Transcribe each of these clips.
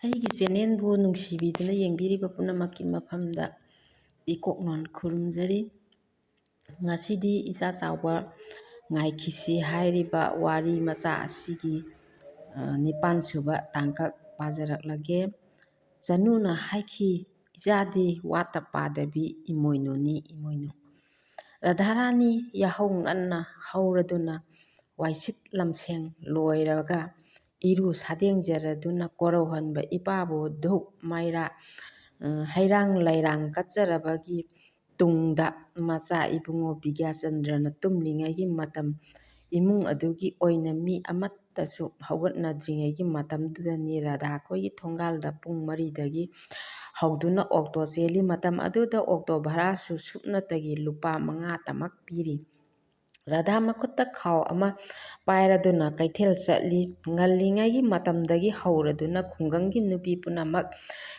ꯑꯩꯒꯤ ꯆꯦꯅꯦꯜꯕꯨ ꯅꯨꯡꯁꯤꯕꯤꯗꯨꯅ ꯌꯦꯡꯕꯤꯔꯤꯕ ꯄꯨꯝꯅꯃꯛꯀꯤ ꯃꯐꯝꯗ ꯏꯀꯣꯛꯅꯣꯟ ꯈꯨꯔꯨꯝꯖꯔꯤ꯫ ꯉꯁꯤꯗꯤ ꯏꯆꯥ ꯆꯥꯎꯕ ꯉꯥꯏꯈꯤꯁꯤ ꯍꯥꯏꯔꯤꯕ ꯋꯥꯔꯤ ꯃꯆꯥ ꯑꯁꯤꯒꯤ 9ꯁꯨꯕ ꯇꯥꯡꯀꯛ ꯄꯥꯖꯔꯛꯂꯒꯦ꯫ ꯆꯅꯨꯅ ꯍꯥꯏꯈꯤ, ꯏꯆꯥꯗꯤ ꯋꯥꯠꯇ ꯄꯥꯗꯕꯤ ꯏꯃꯣꯏꯅꯨꯅꯤ ꯏꯃꯣꯏꯅꯨ꯫ ꯔꯥꯙꯥꯔꯥꯅꯤ ꯌꯥꯍꯧ ꯉꯟꯅ ꯍꯧꯔꯗꯨꯅ ꯋꯥꯏꯁꯤꯠ ꯂꯝꯁꯦꯡ ꯂꯣꯏꯔꯒ ꯏꯔꯨ ꯁꯥꯗꯦꯡꯖꯔꯗꯨꯅ ꯀꯣꯔꯧꯍꯟꯕ ꯏꯄꯥꯕꯨ ꯙꯨꯞ ꯃꯩꯔꯥ ꯍꯩꯔꯥꯡ ꯂꯩꯔꯥꯡ ꯀꯠꯆꯔꯕꯒꯤ ꯇꯨꯡꯗ ꯃꯆꯥ ꯏꯕꯨꯡꯉꯣ ꯕꯤꯒ꯭ꯌꯥꯆꯟꯗ꯭ꯔꯅ ꯇꯨꯝꯂꯤꯉꯩꯒꯤ ꯃꯇꯝ, ꯏꯃꯨꯡ ꯑꯗꯨꯒꯤ ꯑꯣꯏꯅ ꯃꯤ ꯑꯃꯠꯇꯁꯨ ꯍꯧꯒꯠꯅꯗ꯭ꯔꯤꯉꯩꯒꯤ ꯃꯇꯝꯗꯨꯗꯅꯤ ꯔꯥꯙꯥꯈꯣꯏꯒꯤ ꯊꯣꯡꯒꯥꯜꯗ ꯄꯨꯡ 4ꯗꯒꯤ ꯍꯧꯗꯨꯅ ꯑꯣꯛꯇꯣ ꯆꯦꯜꯂꯤ꯫ ꯃꯇꯝ ꯑꯗꯨꯗ ꯑꯣꯛꯇꯣ ꯚꯔꯥꯁꯨ ꯁꯨꯞꯅꯇꯒꯤ ꯂꯨꯄꯥ 5ꯇꯃꯛ ꯄꯤꯔꯤ꯫ ꯔꯥꯙꯥ ꯃꯈꯨꯠꯇ ꯈꯥꯎ ꯑꯃ ꯄꯥꯏꯔꯗꯨꯅ ꯀꯩꯊꯦꯜ ꯆꯠꯂꯤ꯫ ꯉꯜꯂꯤꯉꯩꯒꯤ ꯃꯇꯝꯗꯒꯤ ꯍꯧꯔꯗꯨꯅ ꯈꯨꯡꯒꯪꯒꯤ ꯅꯨꯄꯤ ꯄꯨꯝꯅꯃꯛ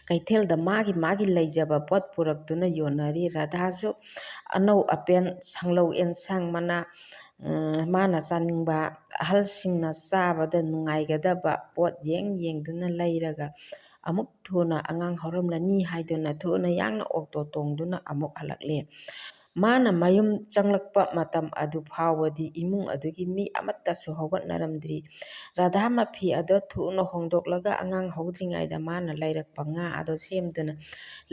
ꯀꯩꯊꯦꯜꯗ ꯃꯥꯒꯤ ꯃꯥꯒꯤ ꯂꯩꯖꯕ ꯄꯣꯠ ꯄꯨꯔꯛꯇꯨꯅ ꯌꯣꯟꯅꯔꯤ꯫ ꯔꯥꯙꯥꯁꯨ ꯑꯅꯧ ꯑꯄꯦꯟ, ꯁꯪꯂꯧ ꯑꯦꯟꯁꯥꯡ ꯃꯅꯥ, ꯃꯥꯅ ꯆꯥꯅꯤꯡꯕ, ꯑꯍꯜꯁꯤꯡꯅ ꯆꯥꯕꯗ ꯅꯨꯡꯉꯥꯏꯒꯗꯕ ꯄꯣꯠ ꯌꯦꯡ ꯌꯦꯡꯗꯨꯅ ꯂꯩꯔꯒ ꯑꯃꯨꯛ ꯊꯨꯅ ꯑꯉꯥꯡ ꯍꯧꯔꯝꯂꯅꯤ ꯍꯥꯏꯗꯨꯅ ꯊꯨꯅ ꯌꯥꯡꯅ ꯑꯣꯛꯇꯣ ꯇꯣꯡꯗꯨꯅ ꯑꯃꯨꯛ ꯍꯜꯂꯛꯂꯦ꯫ ꯃꯥꯅ ꯃꯌꯨꯝ ꯆꯪꯂꯛꯄ ꯃꯇꯝ ꯑꯗꯨ ꯐꯥꯎꯕꯗꯤ ꯏꯃꯨꯡ ꯑꯗꯨꯒꯤ ꯃꯤ ꯑꯃꯠꯇꯁꯨ ꯍꯧꯒꯠꯅꯔꯝꯗ꯭ꯔꯤ꯫ ꯔꯥꯙꯥ ꯃꯐꯤ ꯑꯗꯨ ꯊꯨꯅ ꯍꯣꯡꯗꯣꯛꯂꯒ ꯑꯉꯥꯡ ꯍꯧꯗ꯭ꯔꯤꯉꯩꯗ ꯃꯥꯅ ꯂꯩꯔꯛꯄ ꯉꯥ ꯑꯗꯨ ꯁꯦꯝꯗꯨꯅ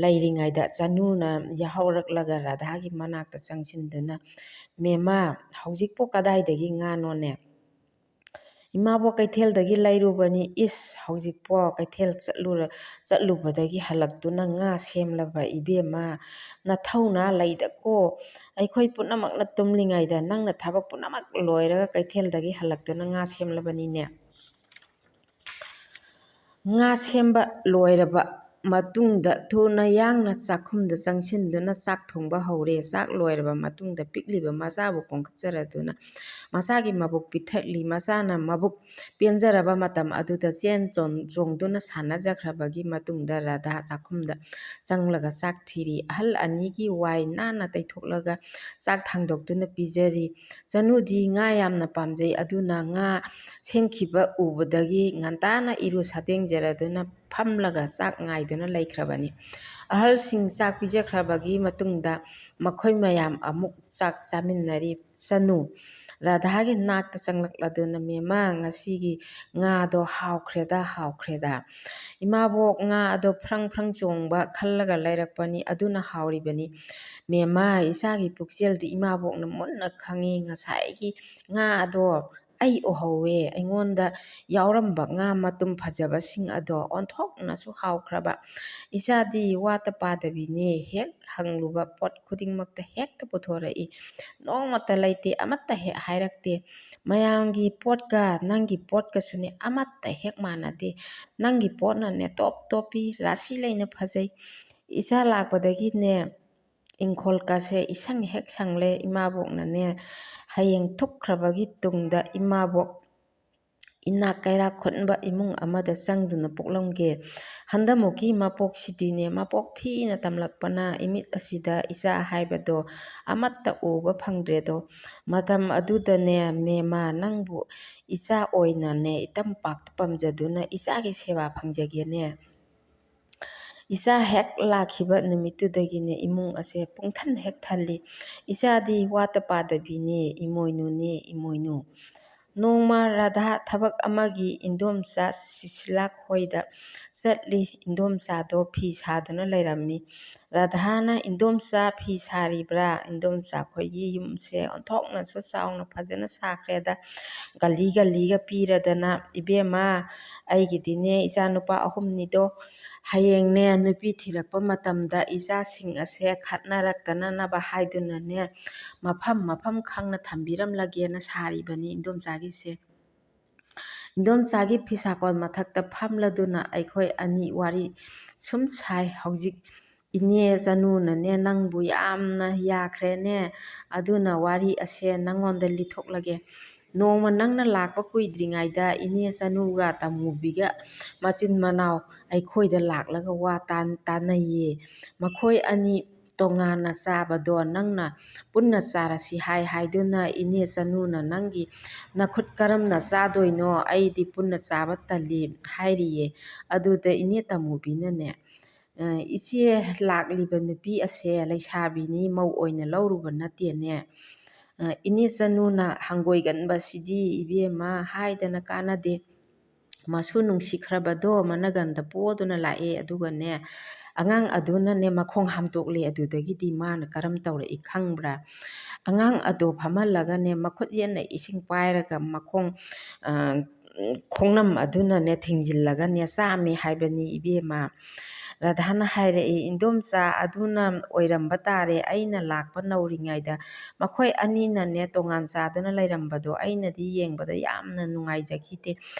ꯂꯩꯔꯤꯉꯩꯗ ꯆꯅꯨꯅ ꯌꯥꯍꯧꯔꯛꯂꯒ ꯔꯥꯙꯥꯒꯤ ꯃꯅꯥꯛꯇ ꯆꯪꯁꯤꯟꯗꯨꯅ, ꯃꯦꯃꯥ, ꯍꯧꯖꯤꯛꯄꯨ ꯀꯗꯥꯏꯗꯒꯤ ꯉꯥꯅꯣꯅꯦ? ꯏꯃꯥꯕꯣ ꯀꯩꯊꯦꯜꯗꯒꯤ ꯂꯩꯔꯨꯕꯅꯤ꯫ ꯏꯁ, ꯍꯧꯖꯤꯛꯄꯣ ꯀꯩꯊꯦꯜ ꯆꯠꯂꯨꯕꯗꯒꯤ ꯍꯜꯂꯛꯇꯨꯅ ꯉꯥ ꯁꯦꯝꯂꯕ? ꯏꯕꯦꯝꯃ, ꯅꯊꯧꯅꯥ ꯂꯩꯗꯀꯣ, ꯑꯩꯈꯣꯏ ꯄꯨꯝꯅꯃꯛꯅ ꯇꯨꯝꯂꯤꯉꯩꯗ ꯅꯪꯅ ꯊꯕꯛ ꯄꯨꯝꯅꯃꯛ ꯂꯣꯏꯔꯒ ꯀꯩꯊꯦꯜꯗꯒꯤ ꯍꯜꯂꯛꯇꯨꯅ ꯉꯥ ꯁꯦꯝꯂꯕꯅꯤꯅꯦ꯫ ꯉꯥ ꯁꯦꯝꯕ ꯂꯣꯏꯔꯕ ꯃꯇꯨꯡꯗ ꯊꯨꯅ ꯌꯥꯡꯅ ꯆꯥꯛꯈꯨꯝꯗ ꯆꯪꯁꯤꯟꯗꯨꯅ ꯆꯥꯛ ꯊꯣꯡꯕ ꯍꯧꯔꯦ꯫ ꯆꯥꯛ ꯂꯣꯏꯔꯕ ꯃꯇꯨꯡꯗ ꯄꯤꯛꯂꯤꯕ ꯃꯆꯥꯕꯨ ꯀꯣꯟꯈꯠꯆꯔꯗꯨꯅ ꯃꯆꯥꯒꯤ ꯃꯕꯨꯛ ꯄꯤꯊꯛꯂꯤ꯫ ꯃꯆꯥꯅ ꯃꯕꯨꯛ ꯄꯦꯟꯖꯔꯕ ꯃꯇꯝ ꯑꯗꯨꯗ ꯆꯦꯟ ꯆꯣꯡꯗꯨꯅ ꯁꯥꯟꯅꯖꯈ꯭ꯔꯕꯒꯤ ꯃꯇꯨꯡꯗ ꯔꯥꯙꯥ ꯆꯥꯛꯈꯨꯝꯗ ꯆꯪꯂꯒ ꯆꯥꯛ ꯊꯤꯔꯤ꯫ ꯑꯍꯜ ꯑꯅꯤꯒꯤ ꯋꯥꯏ ꯅꯥꯟꯅ ꯇꯩꯊꯣꯛꯂꯒ ꯆꯥꯛ ꯊꯥꯡꯗꯣꯛꯇꯨꯅ ꯄꯤꯖꯔꯤ꯫ ꯆꯅꯨꯗꯤ ꯉꯥ ꯌꯥꯝꯅ ꯄꯥꯝꯖꯩ ꯑꯗꯨꯅ ꯉꯥ ꯁꯦꯝꯈꯤꯕ ꯎꯕꯗꯒꯤ ꯉꯟꯇꯥꯅ ꯏꯔꯨ ꯁꯥꯗꯦꯡꯖꯔꯗꯨꯅ ꯐꯝꯂꯒ ꯆꯥꯛ ꯉꯥꯏꯗꯨꯅ ꯂꯩꯈ꯭ꯔꯕꯅꯤ꯫ ꯑꯍꯜꯁꯤꯡ ꯆꯥꯛ ꯄꯤꯖꯈ꯭ꯔꯕꯒꯤ ꯃꯇꯨꯡꯗ ꯃꯈꯣꯏ ꯃꯌꯥꯝ ꯑꯃꯨꯛ ꯆꯥꯛ ꯆꯥꯃꯤꯟꯅꯔꯤ꯫ ꯆꯅꯨ ꯔꯥꯙꯥꯒꯤ ꯅꯥꯛꯇ ꯆꯪꯂꯛꯂꯗꯨꯅ, ꯃꯦꯃꯥ, ꯉꯁꯤꯒꯤ ꯉꯥꯗꯣ ꯍꯥꯎꯈ꯭ꯔꯦꯗ ꯍꯥꯎꯈ꯭ꯔꯦꯗ꯫ ꯏꯃꯥꯕꯣꯛ ꯉꯥ ꯑꯗꯣ ꯐ꯭ꯔꯪ ꯐ꯭ꯔꯪ ꯆꯣꯡꯕ ꯈꯜꯂꯒ ꯂꯩꯔꯛꯄꯅꯤ, ꯑꯗꯨꯅ ꯍꯥꯎꯔꯤꯕꯅꯤ꯫ ꯃꯦꯃꯥ, ꯏꯆꯥꯒꯤ ꯄꯨꯛꯆꯦꯜꯗꯤ ꯏꯃꯥꯕꯣꯛꯅ ꯃꯨꯟꯅ ꯈꯪꯏ꯫ ꯉꯁꯥꯏꯒꯤ ꯉꯥ ꯑꯗꯣ ꯑꯩ ꯎꯍꯧꯋꯦ꯫ ꯑꯩꯉꯣꯟꯗ ꯌꯥꯎꯔꯝꯕ ꯉꯥ ꯃꯇꯨꯝ ꯐꯖꯕꯁꯤꯡ ꯑꯗꯣ ꯑꯣꯟꯊꯣꯛꯅꯁꯨ ꯍꯥꯎꯈ꯭ꯔꯕ꯫ ꯏꯆꯥꯗꯤ ꯋꯥꯠꯇ ꯄꯥꯗꯕꯤꯅꯦ, ꯍꯦꯛ ꯍꯪꯂꯨꯕ ꯄꯣꯠ ꯈꯨꯗꯤꯡꯃꯛꯇ ꯍꯦꯛꯇ ꯄꯨꯊꯣꯔꯛꯏ, ꯅꯣꯡꯃꯇ ꯂꯩꯇꯦ, ꯑꯃꯠꯇ ꯍꯦꯛ ꯍꯥꯏꯔꯛꯇꯦ꯫ ꯃꯌꯥꯝꯒꯤ ꯄꯣꯠꯀ ꯅꯪꯒꯤ ꯄꯣꯠꯀꯁꯨꯅꯦ ꯑꯃꯠꯇ ꯍꯦꯛ ꯃꯥꯟꯅꯗꯦ꯫ ꯅꯪꯒꯤ ꯄꯣꯠꯅꯅꯦ ꯇꯣꯞ ꯇꯣꯞꯄꯤ, ꯔꯥꯁꯤ ꯂꯩꯅ ꯐꯖꯩ꯫ ꯏꯆꯥ ꯂꯥꯛꯄꯗꯒꯤꯅꯦ ꯏꯪꯈꯣꯜꯀꯁꯦ ꯏꯁꯪ ꯍꯦꯛ ꯁꯪꯂꯦ꯫ ꯏꯃꯥꯕꯣꯛꯅꯅꯦ ꯍꯌꯦꯡ ꯊꯨꯞꯈ꯭ꯔꯕꯒꯤ ꯇꯨꯡꯗ ꯏꯃꯥꯕꯣꯛ ꯏꯅꯥꯛ ꯀꯩꯔꯥꯛ ꯈꯨꯟꯕ ꯏꯃꯨꯡ ꯑꯃꯗ ꯆꯪꯗꯨꯅ ꯄꯣꯛꯂꯝꯒꯦ꯫ ꯍꯟꯗꯃꯨꯛꯀꯤ ꯃꯄꯣꯛꯁꯤꯗꯤꯅꯦ ꯃꯄꯣꯛ ꯊꯤꯅ ꯇꯝꯂꯛꯄꯅ ꯏꯃꯤꯠ ꯑꯁꯤꯗ ꯏꯆꯥ ꯍꯥꯏꯕꯗꯣ ꯑꯃꯠꯇ ꯎꯕ ꯐꯪꯗ꯭ꯔꯦꯗꯣ꯫ ꯃꯇꯝ ꯑꯗꯨꯗꯅꯦ ꯃꯦꯃꯥ, ꯅꯪꯕꯨ ꯏꯆꯥ ꯑꯣꯏꯅꯅꯦ ꯏꯇꯝ ꯄꯥꯛꯇ ꯄꯥꯝꯖꯗꯨꯅ ꯏꯆꯥꯒꯤ ꯁꯦꯕꯥ ꯐꯪꯖꯒꯦꯅꯦ꯫ ꯏꯆꯥ ꯍꯦꯛ ꯂꯥꯛꯈꯤꯕ ꯅꯨꯃꯤꯠꯇꯨꯗꯒꯤꯅꯦ ꯏꯃꯨꯡ ꯑꯁꯦ ꯄꯨꯡꯊꯟ ꯍꯦꯛ ꯊꯜꯂꯤ꯫ ꯏꯆꯥꯗꯤ ꯋꯥꯠꯇ ꯄꯥꯗꯕꯤꯅꯦ, ꯏꯃꯣꯏꯅꯨꯅꯦ ꯏꯃꯣꯏꯅꯨ꯫ ꯅꯣꯡꯃ ꯔꯥꯙꯥ ꯊꯕꯛ ꯑꯃꯒꯤ ꯏꯟꯗꯣꯝꯆꯥ ꯁꯤꯁꯤꯂꯥ ꯈꯣꯏꯗ ꯆꯠꯂꯤ꯫ ꯏꯟꯗꯣꯝꯆꯥꯗꯣ ꯐꯤ ꯁꯥꯗꯨꯅ ꯂꯩꯔꯝꯃꯤ꯫ ꯔꯥꯙꯥꯅ, ꯏꯟꯗꯣꯝꯆꯥ ꯐꯤ ꯁꯥꯔꯤꯕ꯭ꯔꯥ? ꯏꯟꯗꯣꯝꯆꯥ ꯈꯣꯏꯒꯤ ꯌꯨꯝꯁꯦ ꯑꯣꯟꯊꯣꯛꯅꯁꯨ ꯆꯥꯎꯅ ꯐꯖꯅ ꯁꯥꯈ꯭ꯔꯦꯗ, ꯒꯜꯂꯤ ꯒꯜꯂꯤꯒ ꯄꯤꯔꯗꯅ꯫ ꯏꯕꯦꯝꯃ, ꯑꯩꯒꯤꯗꯤꯅꯦ ꯏꯆꯥꯅꯨꯄꯥ 3ꯅꯤꯗꯣ, ꯍꯌꯦꯡꯅꯦ ꯅꯨꯄꯤ ꯊꯤꯔꯛꯄ ꯃꯇꯝꯗ ꯏꯆꯥꯁꯤꯡ ꯑꯁꯦ ꯈꯠꯅꯔꯛꯇꯅꯅꯕ ꯍꯥꯏꯗꯨꯅꯅꯦ ꯃꯐꯝ ꯃꯐꯝ ꯈꯪꯅ ꯊꯝꯕꯤꯔꯝꯂꯒꯦꯅ ꯁꯥꯔꯤꯕꯅꯤ ꯏꯟꯗꯣꯝꯆꯥꯒꯤꯁꯦ꯫ ꯏꯟꯗꯣꯝꯆꯥꯒꯤ ꯐꯤꯁꯥꯀꯣꯟ ꯃꯊꯛꯇ ꯐꯝꯂꯗꯨꯅ ꯑꯩꯈꯣꯏ ꯑꯅꯤ ꯋꯥꯔꯤ ꯁꯨꯝ ꯁꯥꯏ꯫ ꯍꯧꯖꯤꯛ ꯏꯅꯦ ꯆꯅꯨꯅꯅꯦ ꯅꯪꯕꯨ ꯌꯥꯝꯅ ꯌꯥꯈ꯭ꯔꯦꯅꯦ, ꯑꯗꯨꯅ ꯋꯥꯔꯤ ꯑꯁꯦ ꯅꯉꯣꯟꯗ ꯂꯤꯊꯣꯛꯂꯒꯦ꯫ ꯅꯣꯡꯃ ꯅꯪꯅ ꯂꯥꯛꯄ ꯀꯨꯏꯗ꯭ꯔꯤꯉꯩꯗ ꯏꯅꯦ ꯆꯅꯨꯒ ꯇꯃꯨꯕꯤꯒ ꯃꯆꯤꯟ ꯃꯅꯥꯎ ꯑꯩꯈꯣꯏꯗ ꯂꯥꯛꯂꯒ ꯋꯥ ꯇꯥꯟꯅꯩꯌꯦ꯫ ꯃꯈꯣꯏ ꯑꯅꯤ ꯇꯣꯉꯥꯟꯅ ꯆꯥꯕꯗꯣ ꯅꯪꯅ ꯄꯨꯟꯅ ꯆꯥꯔꯁꯤ ꯍꯥꯏꯗꯨꯅ ꯏꯅꯦꯆꯅꯨꯅ ꯅꯈꯨꯠ ꯀꯔꯝꯅ ꯆꯥꯗꯣꯏꯅꯣ ꯑꯩꯗꯤ ꯄꯨꯟꯅ ꯆꯥꯕ ꯇꯜꯂꯤ ꯍꯥꯏꯔꯤꯌꯦ꯫ ꯑꯗꯨꯗ ꯏꯅꯦ ꯇꯃꯨꯕꯤꯅꯅꯦ ꯏꯆꯦ ꯂꯥꯛꯂꯤꯕ ꯅꯨꯄꯤ ꯑꯁꯦ ꯂꯩꯁꯥꯕꯤꯅꯤ ꯃꯧ ꯑꯣꯏꯅ ꯂꯧꯔꯨꯕ ꯅꯠꯇꯦꯅꯦ꯫ ꯏꯅꯦꯆꯅꯨꯅ ꯍꯪꯒꯣꯏꯒꯟꯕꯁꯤꯗꯤ ꯏꯕꯦꯝꯃ ꯍꯥꯏꯗꯅ ꯀꯥꯟꯅꯗꯦ꯫ ꯃꯁꯨ ꯅꯨꯡꯁꯤꯈ꯭ꯔꯕꯗꯣ ꯃꯅꯒꯟꯗ ꯄꯣꯗꯨꯅ ꯂꯥꯛꯑꯦ ꯑꯗꯨꯒꯅꯦ ꯑꯉꯥꯡ ꯑꯗꯨꯅꯅꯦ ꯃꯈꯣꯡ ꯍꯥꯝꯇꯣꯛꯂꯦ꯫ ꯑꯗꯨꯗꯒꯤꯗꯤ ꯃꯥꯅ ꯀꯔꯝ ꯇꯧꯔꯛꯏ ꯈꯪꯕ꯭ꯔꯥ? ꯑꯉꯥꯡ ꯑꯗꯣ ꯐꯝꯍꯜꯂꯒꯅꯦ ꯃꯈꯨꯠ ꯍꯦꯟꯅ ꯏꯁꯤꯡ ꯄꯥꯏꯔꯒ ꯈꯣꯡꯅꯝ ꯑꯗꯨꯅꯅꯦ ꯊꯤꯡꯖꯤꯜꯂꯒꯅꯦ ꯆꯥꯝꯃꯦ ꯍꯥꯏꯕꯅꯤ ꯏꯕꯦꯝꯃ꯫ ꯔꯥꯙꯥꯅ ꯍꯥꯏꯔꯛꯏ ꯏꯟꯗꯣꯝꯆꯥ ꯑꯗꯨꯅ ꯑꯣꯏꯔꯝꯕ ꯇꯥꯔꯦ ꯑꯩꯅ ꯂꯥꯛꯄ ꯅꯧꯔꯤꯉꯩꯗ ꯃꯈꯣꯏ ꯑꯅꯤꯅꯅꯦ ꯇꯣꯉꯥꯟ ꯆꯥꯗꯨꯅ ꯂꯩꯔꯝꯕꯗꯣ ꯑꯩꯅꯗꯤ ꯌꯦꯡꯕꯗ ꯌꯥꯝꯅ ꯅꯨꯡꯉꯥꯏꯖꯈꯤꯗꯦ꯫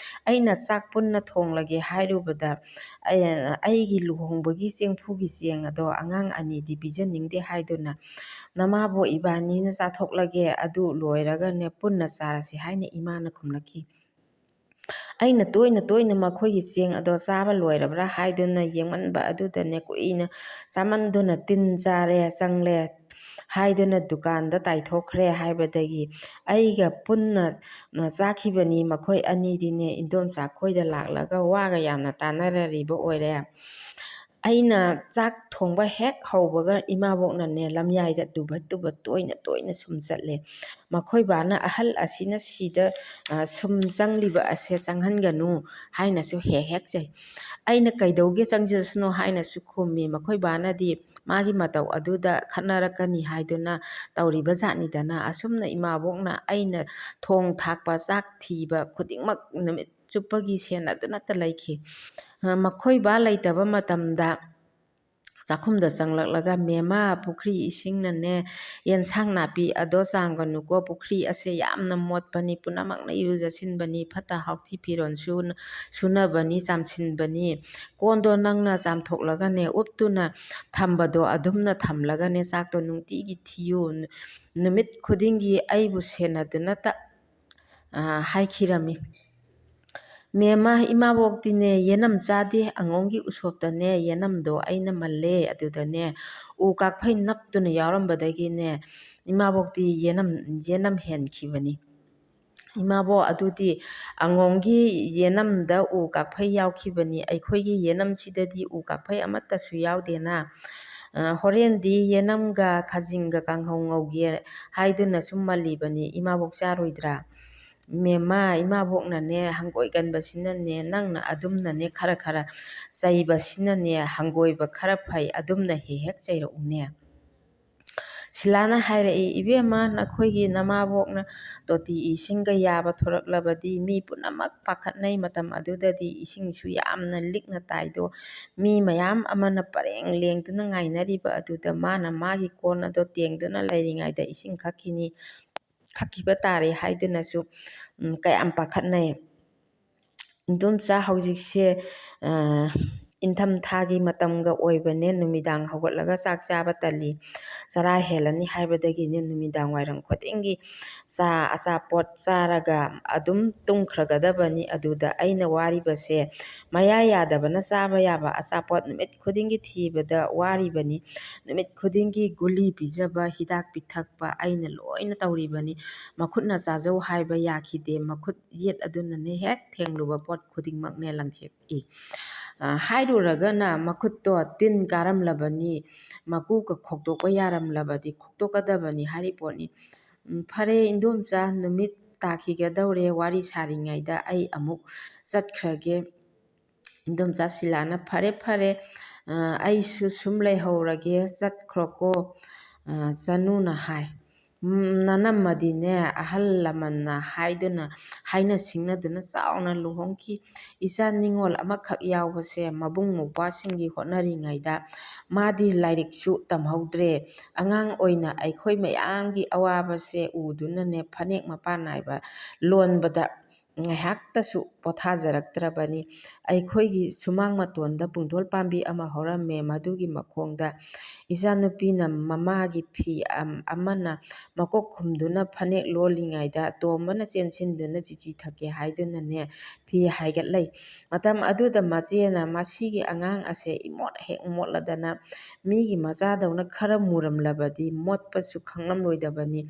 ꯑꯩꯅ ꯆꯥꯛ ꯄꯨꯟꯅ ꯊꯣꯡꯂꯒꯦ ꯍꯥꯏꯔꯨꯕꯗ ꯑꯩꯒꯤ ꯂꯨꯍꯣꯡꯕꯒꯤ ꯆꯦꯡꯐꯨꯒꯤ ꯆꯦꯡ ꯑꯗꯣ ꯑꯉꯥꯡ ꯑꯅꯤꯗꯤ ꯄꯤꯖꯅꯤꯡꯗꯦ ꯍꯥꯏꯗꯨꯅ ꯅꯃꯥꯕꯣꯛ ꯏꯕꯥꯅꯤꯅ ꯆꯥꯊꯣꯛꯂꯒꯦ ꯑꯗꯨ ꯂꯣꯏꯔꯒꯅꯦ ꯄꯨꯟꯅ ꯆꯥꯔꯁꯤ ꯍꯥꯏꯅ ꯏꯃꯥꯅ ꯈꯨꯝꯂꯛꯈꯤ꯫ ꯑꯩꯅ ꯇꯣꯏꯅ ꯇꯣꯏꯅ ꯃꯈꯣꯏꯒꯤ ꯆꯦꯡ ꯑꯗꯣ ꯆꯥꯕ ꯂꯣꯏꯔꯕ꯭ꯔꯥ ꯍꯥꯏꯗꯨꯅ ꯌꯦꯡꯃꯟꯕ ꯑꯗꯨꯗꯅꯦ ꯀꯨꯏꯅ ꯆꯥꯃꯟꯗꯨꯅ ꯇꯤꯟ ꯆꯥꯔꯦ ꯆꯪꯂꯦ ꯍꯥꯏꯗꯨꯅ ꯗꯨꯀꯥꯟꯗ ꯇꯥꯏꯊꯣꯛꯈ꯭ꯔꯦ ꯍꯥꯏꯕꯗꯒꯤ ꯑꯩꯒ ꯄꯨꯟꯅ ꯆꯥꯈꯤꯕꯅꯤ꯫ ꯃꯈꯣꯏ ꯑꯅꯤꯗꯤꯅꯦ ꯏꯟꯗꯣꯝꯆꯥ ꯈꯣꯏꯗ ꯂꯥꯛꯂꯒ ꯋꯥꯒ ꯌꯥꯝꯅ ꯇꯥꯟꯅꯔꯤꯕ ꯑꯣꯏꯔꯦ꯫ ꯑꯩꯅ ꯆꯥꯛ ꯊꯣꯡꯕ ꯍꯦꯛ ꯍꯧꯕꯒ ꯏꯃꯥꯕꯣꯛꯅꯅꯦ ꯂꯝꯌꯥꯏꯗ ꯇꯨꯕꯠ ꯇꯨꯕꯠ ꯇꯣꯏꯅ ꯇꯣꯏꯅ ꯁꯨꯝ ꯆꯠꯂꯦ꯫ ꯃꯈꯣꯏ ꯕꯥꯅ ꯑꯍꯜ ꯑꯁꯤꯅ ꯁꯤꯗ ꯁꯨꯝ ꯆꯪꯂꯤꯕ ꯑꯁꯦ ꯆꯪꯍꯟꯒꯅꯨ ꯍꯥꯏꯅꯁꯨ ꯍꯦꯛ ꯍꯦꯛ ꯆꯩ꯫ ꯑꯩꯅ ꯀꯩꯗꯧꯒꯦ ꯆꯪꯖꯁꯅꯨ ꯍꯥꯏꯅꯁꯨ ꯈꯨꯝꯃꯤ꯫ ꯃꯈꯣꯏ ꯕꯥꯅꯗꯤ ꯃꯥꯒꯤ ꯃꯇꯧ ꯑꯗꯨꯗ ꯈꯠꯅꯔꯛꯀꯅꯤ ꯍꯥꯏꯗꯨꯅ ꯇꯧꯔꯤꯕ ꯖꯥꯠꯅꯤꯗꯅ꯫ ꯑꯁꯨꯝꯅ ꯏꯃꯥꯕꯣꯛꯅ ꯑꯩꯅ ꯊꯣꯡ ꯊꯥꯛꯄ ꯆꯥꯛ ꯊꯤꯕ ꯈꯨꯗꯤꯡꯃꯛ ꯅꯨꯃꯤꯠ ꯆꯨꯞꯄꯒꯤ ꯁꯦꯟꯅꯗꯨꯅꯇ ꯂꯩꯈꯤ꯫ ꯃꯈꯣꯏ ꯕꯥ ꯂꯩꯇꯕ ꯃꯇꯝꯗ ꯆꯥꯛꯈꯨꯝꯗ ꯆꯪꯂꯛꯂꯒ ꯃꯦꯃꯥ ꯄꯨꯈ꯭ꯔꯤ ꯏꯁꯤꯡꯅꯅꯦ ꯌꯦꯟꯁꯥꯡ ꯅꯥꯄꯤ ꯑꯗꯣ ꯆꯥꯝꯒꯅꯨꯀꯣ ꯄꯨꯈ꯭ꯔꯤ ꯑꯁꯦ ꯌꯥꯝꯅ ꯃꯣꯠꯄꯅꯤ ꯄꯨꯝꯅꯃꯛꯅ ꯏꯔꯨꯖꯁꯤꯟꯕꯅꯤ ꯐꯠꯇ ꯍꯥꯎꯊꯤ ꯐꯤꯔꯣꯜ ꯁꯨꯅꯕꯅꯤ ꯆꯥꯝꯁꯤꯟꯕꯅꯤ ꯀꯣꯟꯗꯣ ꯅꯪꯅ ꯆꯥꯝꯊꯣꯛꯂꯒꯅꯦ ꯎꯞꯇꯨꯅ ꯊꯝꯕꯗꯣ ꯑꯗꯨꯝꯅ ꯊꯝꯂꯒꯅꯦ ꯆꯥꯛꯇꯣ ꯅꯨꯡꯇꯤꯒꯤ ꯊꯤꯌꯨ ꯅꯨꯃꯤꯠ ꯈꯨꯗꯤꯡꯒꯤ ꯑꯩꯕꯨ ꯁꯦꯟꯅꯗꯨꯅꯇ ꯍꯥꯏꯈꯤꯔꯝꯃꯤ꯫ ꯃꯦꯃꯥ ꯏꯃꯥꯕꯣꯛꯇꯤꯅꯦ ꯌꯦꯅꯝ ꯆꯥꯗꯦ ꯑꯉꯣꯝꯒꯤ ꯎꯁꯣꯞꯇꯅꯦ ꯌꯦꯅꯝꯗꯣ ꯑꯩꯅ ꯃꯜꯂꯦ ꯑꯗꯨꯗꯅꯦ ꯎ ꯀꯥꯛꯐꯩ ꯅꯞꯇꯨꯅ ꯌꯥꯎꯔꯝꯕꯗꯒꯤꯅꯦ ꯏꯃꯥꯕꯣꯛꯇꯤ ꯌꯦꯅꯝ ꯍꯦꯟꯈꯤꯕꯅꯤ꯫ ꯏꯃꯥꯕꯣꯛ ꯑꯗꯨꯗꯤ ꯑꯉꯣꯝꯒꯤ ꯌꯦꯅꯝꯗ ꯎ ꯀꯥꯛꯐꯩ ꯌꯥꯎꯈꯤꯕꯅꯤ ꯑꯩꯈꯣꯏꯒꯤ ꯌꯦꯅꯝꯁꯤꯗꯗꯤ ꯎ ꯀꯥꯛꯐꯩ ꯑꯃꯠꯇꯁꯨ ꯌꯥꯎꯗꯦꯅ꯫ ꯍꯣꯔꯦꯟꯗꯤ ꯌꯦꯅꯝꯒ ꯈꯥꯖꯤꯡꯒ ꯀꯥꯡꯍꯧ ꯉꯧꯒꯦ ꯍꯥꯏꯗꯨꯅ ꯁꯨꯝ ꯃꯜꯂꯤꯕꯅꯤ ꯏꯃꯥꯕꯣꯛ ꯆꯥꯔꯣꯏꯗ꯭ꯔꯥ? ꯃꯦꯃꯥ ꯏꯃꯥꯕꯣꯛꯅꯅꯦ ꯍꯪꯒꯣꯏꯒꯟꯕꯁꯤꯅꯅꯦ ꯅꯪꯅ ꯑꯗꯨꯝꯅꯅꯦ ꯈꯔ ꯈꯔ ꯆꯩꯕꯁꯤꯅꯅꯦ ꯍꯪꯒꯣꯏꯕ ꯈꯔ ꯐꯩ ꯑꯗꯨꯝꯅ ꯍꯦꯛ ꯍꯦꯛ ꯆꯩꯔꯛꯎꯅꯦ꯫ ꯁꯤꯂꯥꯅ ꯍꯥꯏꯔꯛꯏ ꯏꯕꯦꯝꯃ ꯅꯈꯣꯏꯒꯤ ꯅꯃꯥꯕꯣꯛꯅ ꯇꯣꯇꯤ ꯏꯁꯤꯡꯒ ꯌꯥꯕ ꯊꯣꯔꯛꯂꯕꯗꯤ ꯃꯤ ꯄꯨꯝꯅꯃꯛ ꯄꯥꯈꯠꯅꯩ ꯃꯇꯝ ꯑꯗꯨꯗꯗꯤ ꯏꯁꯤꯡꯁꯨ ꯌꯥꯝꯅ ꯂꯤꯛꯅ ꯇꯥꯏꯗꯣ ꯃꯤ ꯃꯌꯥꯝ ꯑꯃꯅ ꯄꯔꯦꯡ ꯂꯦꯡꯗꯨꯅ ꯉꯥꯏꯅꯔꯤꯕ ꯑꯗꯨꯗ ꯃꯥꯅ ꯃꯥꯒꯤ ꯀꯣꯟ ꯑꯗꯣ ꯇꯦꯡꯗꯨꯅ ꯂꯩꯔꯤꯉꯩꯗ ꯏꯁꯤꯡ ꯈꯛꯈꯤꯕ ꯇꯥꯔꯦ ꯍꯥꯏꯗꯨꯅꯁꯨ ꯀꯌꯥꯝ ꯄꯥꯈꯠꯅꯩ꯫ ꯏꯟꯗꯣꯝꯆꯥ ꯍꯧꯖꯤꯛꯁꯦ ꯏꯪꯊꯝꯊꯥꯒꯤ ꯃꯇꯝꯒ ꯑꯣꯏꯕꯅꯦ ꯅꯨꯃꯤꯗꯥꯡ ꯍꯧꯒꯠꯂꯒ ꯆꯥꯛ ꯆꯥꯕ ꯇꯜꯂꯤ ꯆꯔꯥ ꯍꯦꯜꯂꯅꯤ ꯍꯥꯏꯕꯗꯒꯤꯅꯦ ꯅꯨꯃꯤꯗꯥꯡ ꯋꯥꯏꯔꯝ ꯈꯨꯗꯤꯡꯒꯤ ꯑꯆꯥꯄꯣꯠ ꯆꯥꯔꯒ ꯑꯗꯨꯝ ꯇꯨꯝꯈ꯭ꯔꯒꯗꯕꯅꯤ꯫ ꯑꯗꯨꯗ ꯑꯩꯅ ꯋꯥꯔꯤꯕꯁꯦ ꯃꯌꯥ ꯌꯥꯗꯕꯅ ꯆꯥꯕ ꯌꯥꯕ ꯑꯆꯥꯄꯣꯠ ꯅꯨꯃꯤꯠ ꯈꯨꯗꯤꯡꯒꯤ ꯊꯤꯕꯗ ꯋꯥꯔꯤꯕꯅꯤ꯫ ꯅꯨꯃꯤꯠ ꯈꯨꯗꯤꯡꯒꯤ ꯒꯨꯂꯤ ꯄꯤꯖꯕ ꯍꯤꯗꯥꯛ ꯄꯤꯊꯛꯄ ꯑꯩꯅ ꯂꯣꯏꯅ ꯇꯧꯔꯤꯕꯅꯤ꯫ ꯃꯈꯨꯠꯅ ꯆꯥꯖꯧ ꯍꯥꯏꯕ ꯌꯥꯈꯤꯗꯦ ꯃꯈꯨꯠ ꯌꯦꯠ ꯑꯗꯨꯅꯅꯦ ꯍꯦꯛ ꯊꯦꯡꯂꯨꯕ ꯄꯣꯠ ꯈꯨꯗꯤꯡꯃꯛꯅꯦ ꯂꯪꯁꯦꯛꯏ꯫ ꯍꯥꯏꯔꯨꯔꯒꯅ ꯃꯈꯨꯠꯇꯣ ꯇꯤꯟ ꯀꯥꯔꯝꯂꯕꯅꯤ ꯃꯀꯨꯒ ꯈꯣꯛꯇꯣꯛꯄ ꯌꯥꯔꯝꯂꯕꯗꯤ ꯈꯣꯛꯇꯣꯛꯀꯗꯕꯅꯤ ꯍꯥꯏꯔꯤꯄꯣꯠꯅꯤ꯫ ꯐꯔꯦ ꯏꯟꯗꯣꯝꯆꯥ ꯅꯨꯃꯤꯠ ꯇꯥꯈꯤꯒꯗꯧꯔꯦ ꯋꯥꯔꯤ ꯁꯥꯔꯤꯉꯩꯗ ꯑꯩ ꯑꯃꯨꯛ ꯆꯠꯈ꯭ꯔꯒꯦ꯫ ꯏꯟꯗꯣꯝꯆꯥ ꯁꯤꯂꯥꯅ ꯐꯔꯦ ꯐꯔꯦ ꯑꯩꯁꯨ ꯁꯨꯝ ꯂꯩꯍꯧꯔꯒꯦ ꯆꯠꯈ꯭ꯔꯣꯀꯣ ꯆꯅꯨꯅ ꯍꯥꯏ꯫ ꯅꯅꯝꯃꯗꯤꯅꯦ ꯑꯍꯜ ꯂꯃꯟꯅ ꯍꯥꯏꯅ ꯁꯤꯡꯅꯗꯨꯅ ꯆꯥꯎꯅ ꯂꯨꯍꯣꯡꯈꯤ꯫ ꯏꯆꯥ ꯅꯤꯉꯣꯜ ꯑꯃꯈꯛ ꯌꯥꯎꯕꯁꯦ ꯃꯕꯨꯡ ꯃꯧꯄ꯭ꯋꯥꯁꯤꯡꯒꯤ ꯍꯣꯠꯅꯔꯤꯉꯩꯗ ꯃꯥꯗꯤ ꯂꯥꯏꯔꯤꯛꯁꯨ ꯇꯝꯍꯧꯗ꯭ꯔꯦ ꯑꯉꯥꯡ ꯑꯣꯏꯅ ꯑꯩꯈꯣꯏ ꯃꯌꯥꯝꯒꯤ ꯑꯋꯥꯕꯁꯦ ꯎꯗꯨꯅꯅꯦ ꯐꯅꯦꯛ ꯃꯄꯥꯟ ꯅꯥꯏꯕ ꯂꯣꯟꯕꯗ ꯉꯥꯏꯍꯥꯛꯇꯁꯨ ꯄꯣꯊꯥꯖꯔꯛꯇ꯭ꯔꯕꯅꯤ꯫ ꯑꯩꯈꯣꯏꯒꯤ ꯁꯨꯃꯥꯡ ꯃꯇꯣꯟꯗ ꯄꯨꯡꯗꯣꯜ ꯄꯥꯝꯕꯤ ꯑꯃ ꯍꯧꯔꯝꯃꯦ ꯃꯗꯨꯒꯤ ꯃꯈꯣꯡꯗ ꯏꯆꯥꯅꯨꯄꯤꯅ ꯃꯃꯥꯒꯤ ꯐꯤ ꯑꯃꯅ ꯃꯀꯣꯛ ꯈꯨꯝꯗꯨꯅ ꯐꯅꯦꯛ ꯂꯣꯜꯂꯤꯉꯩꯗ ꯇꯣꯝꯕꯅ ꯆꯦꯟꯁꯤꯟꯗꯨꯅ ꯆꯤꯆꯤ ꯊꯛꯀꯦ ꯍꯥꯏꯗꯨꯅꯅꯦ ꯐꯤ ꯕꯤ ꯍꯥꯏꯒꯠꯂꯩ꯫ ꯃꯇꯝ ꯑꯗꯨꯗ ꯃꯆꯦꯅ ꯃꯁꯤꯒꯤ ꯑꯉꯥꯡ ꯑꯁꯦ ꯏꯃꯣꯠ ꯍꯦꯛ ꯃꯣꯠꯂꯗꯅ ꯃꯤꯒꯤ ꯃꯆꯥꯗꯧꯅ ꯈꯔ ꯃꯨꯔꯝꯂꯕꯗꯤ ꯃꯣꯠꯄꯁꯨ ꯈꯪꯂꯝꯂꯣꯏꯗꯕꯅꯤ,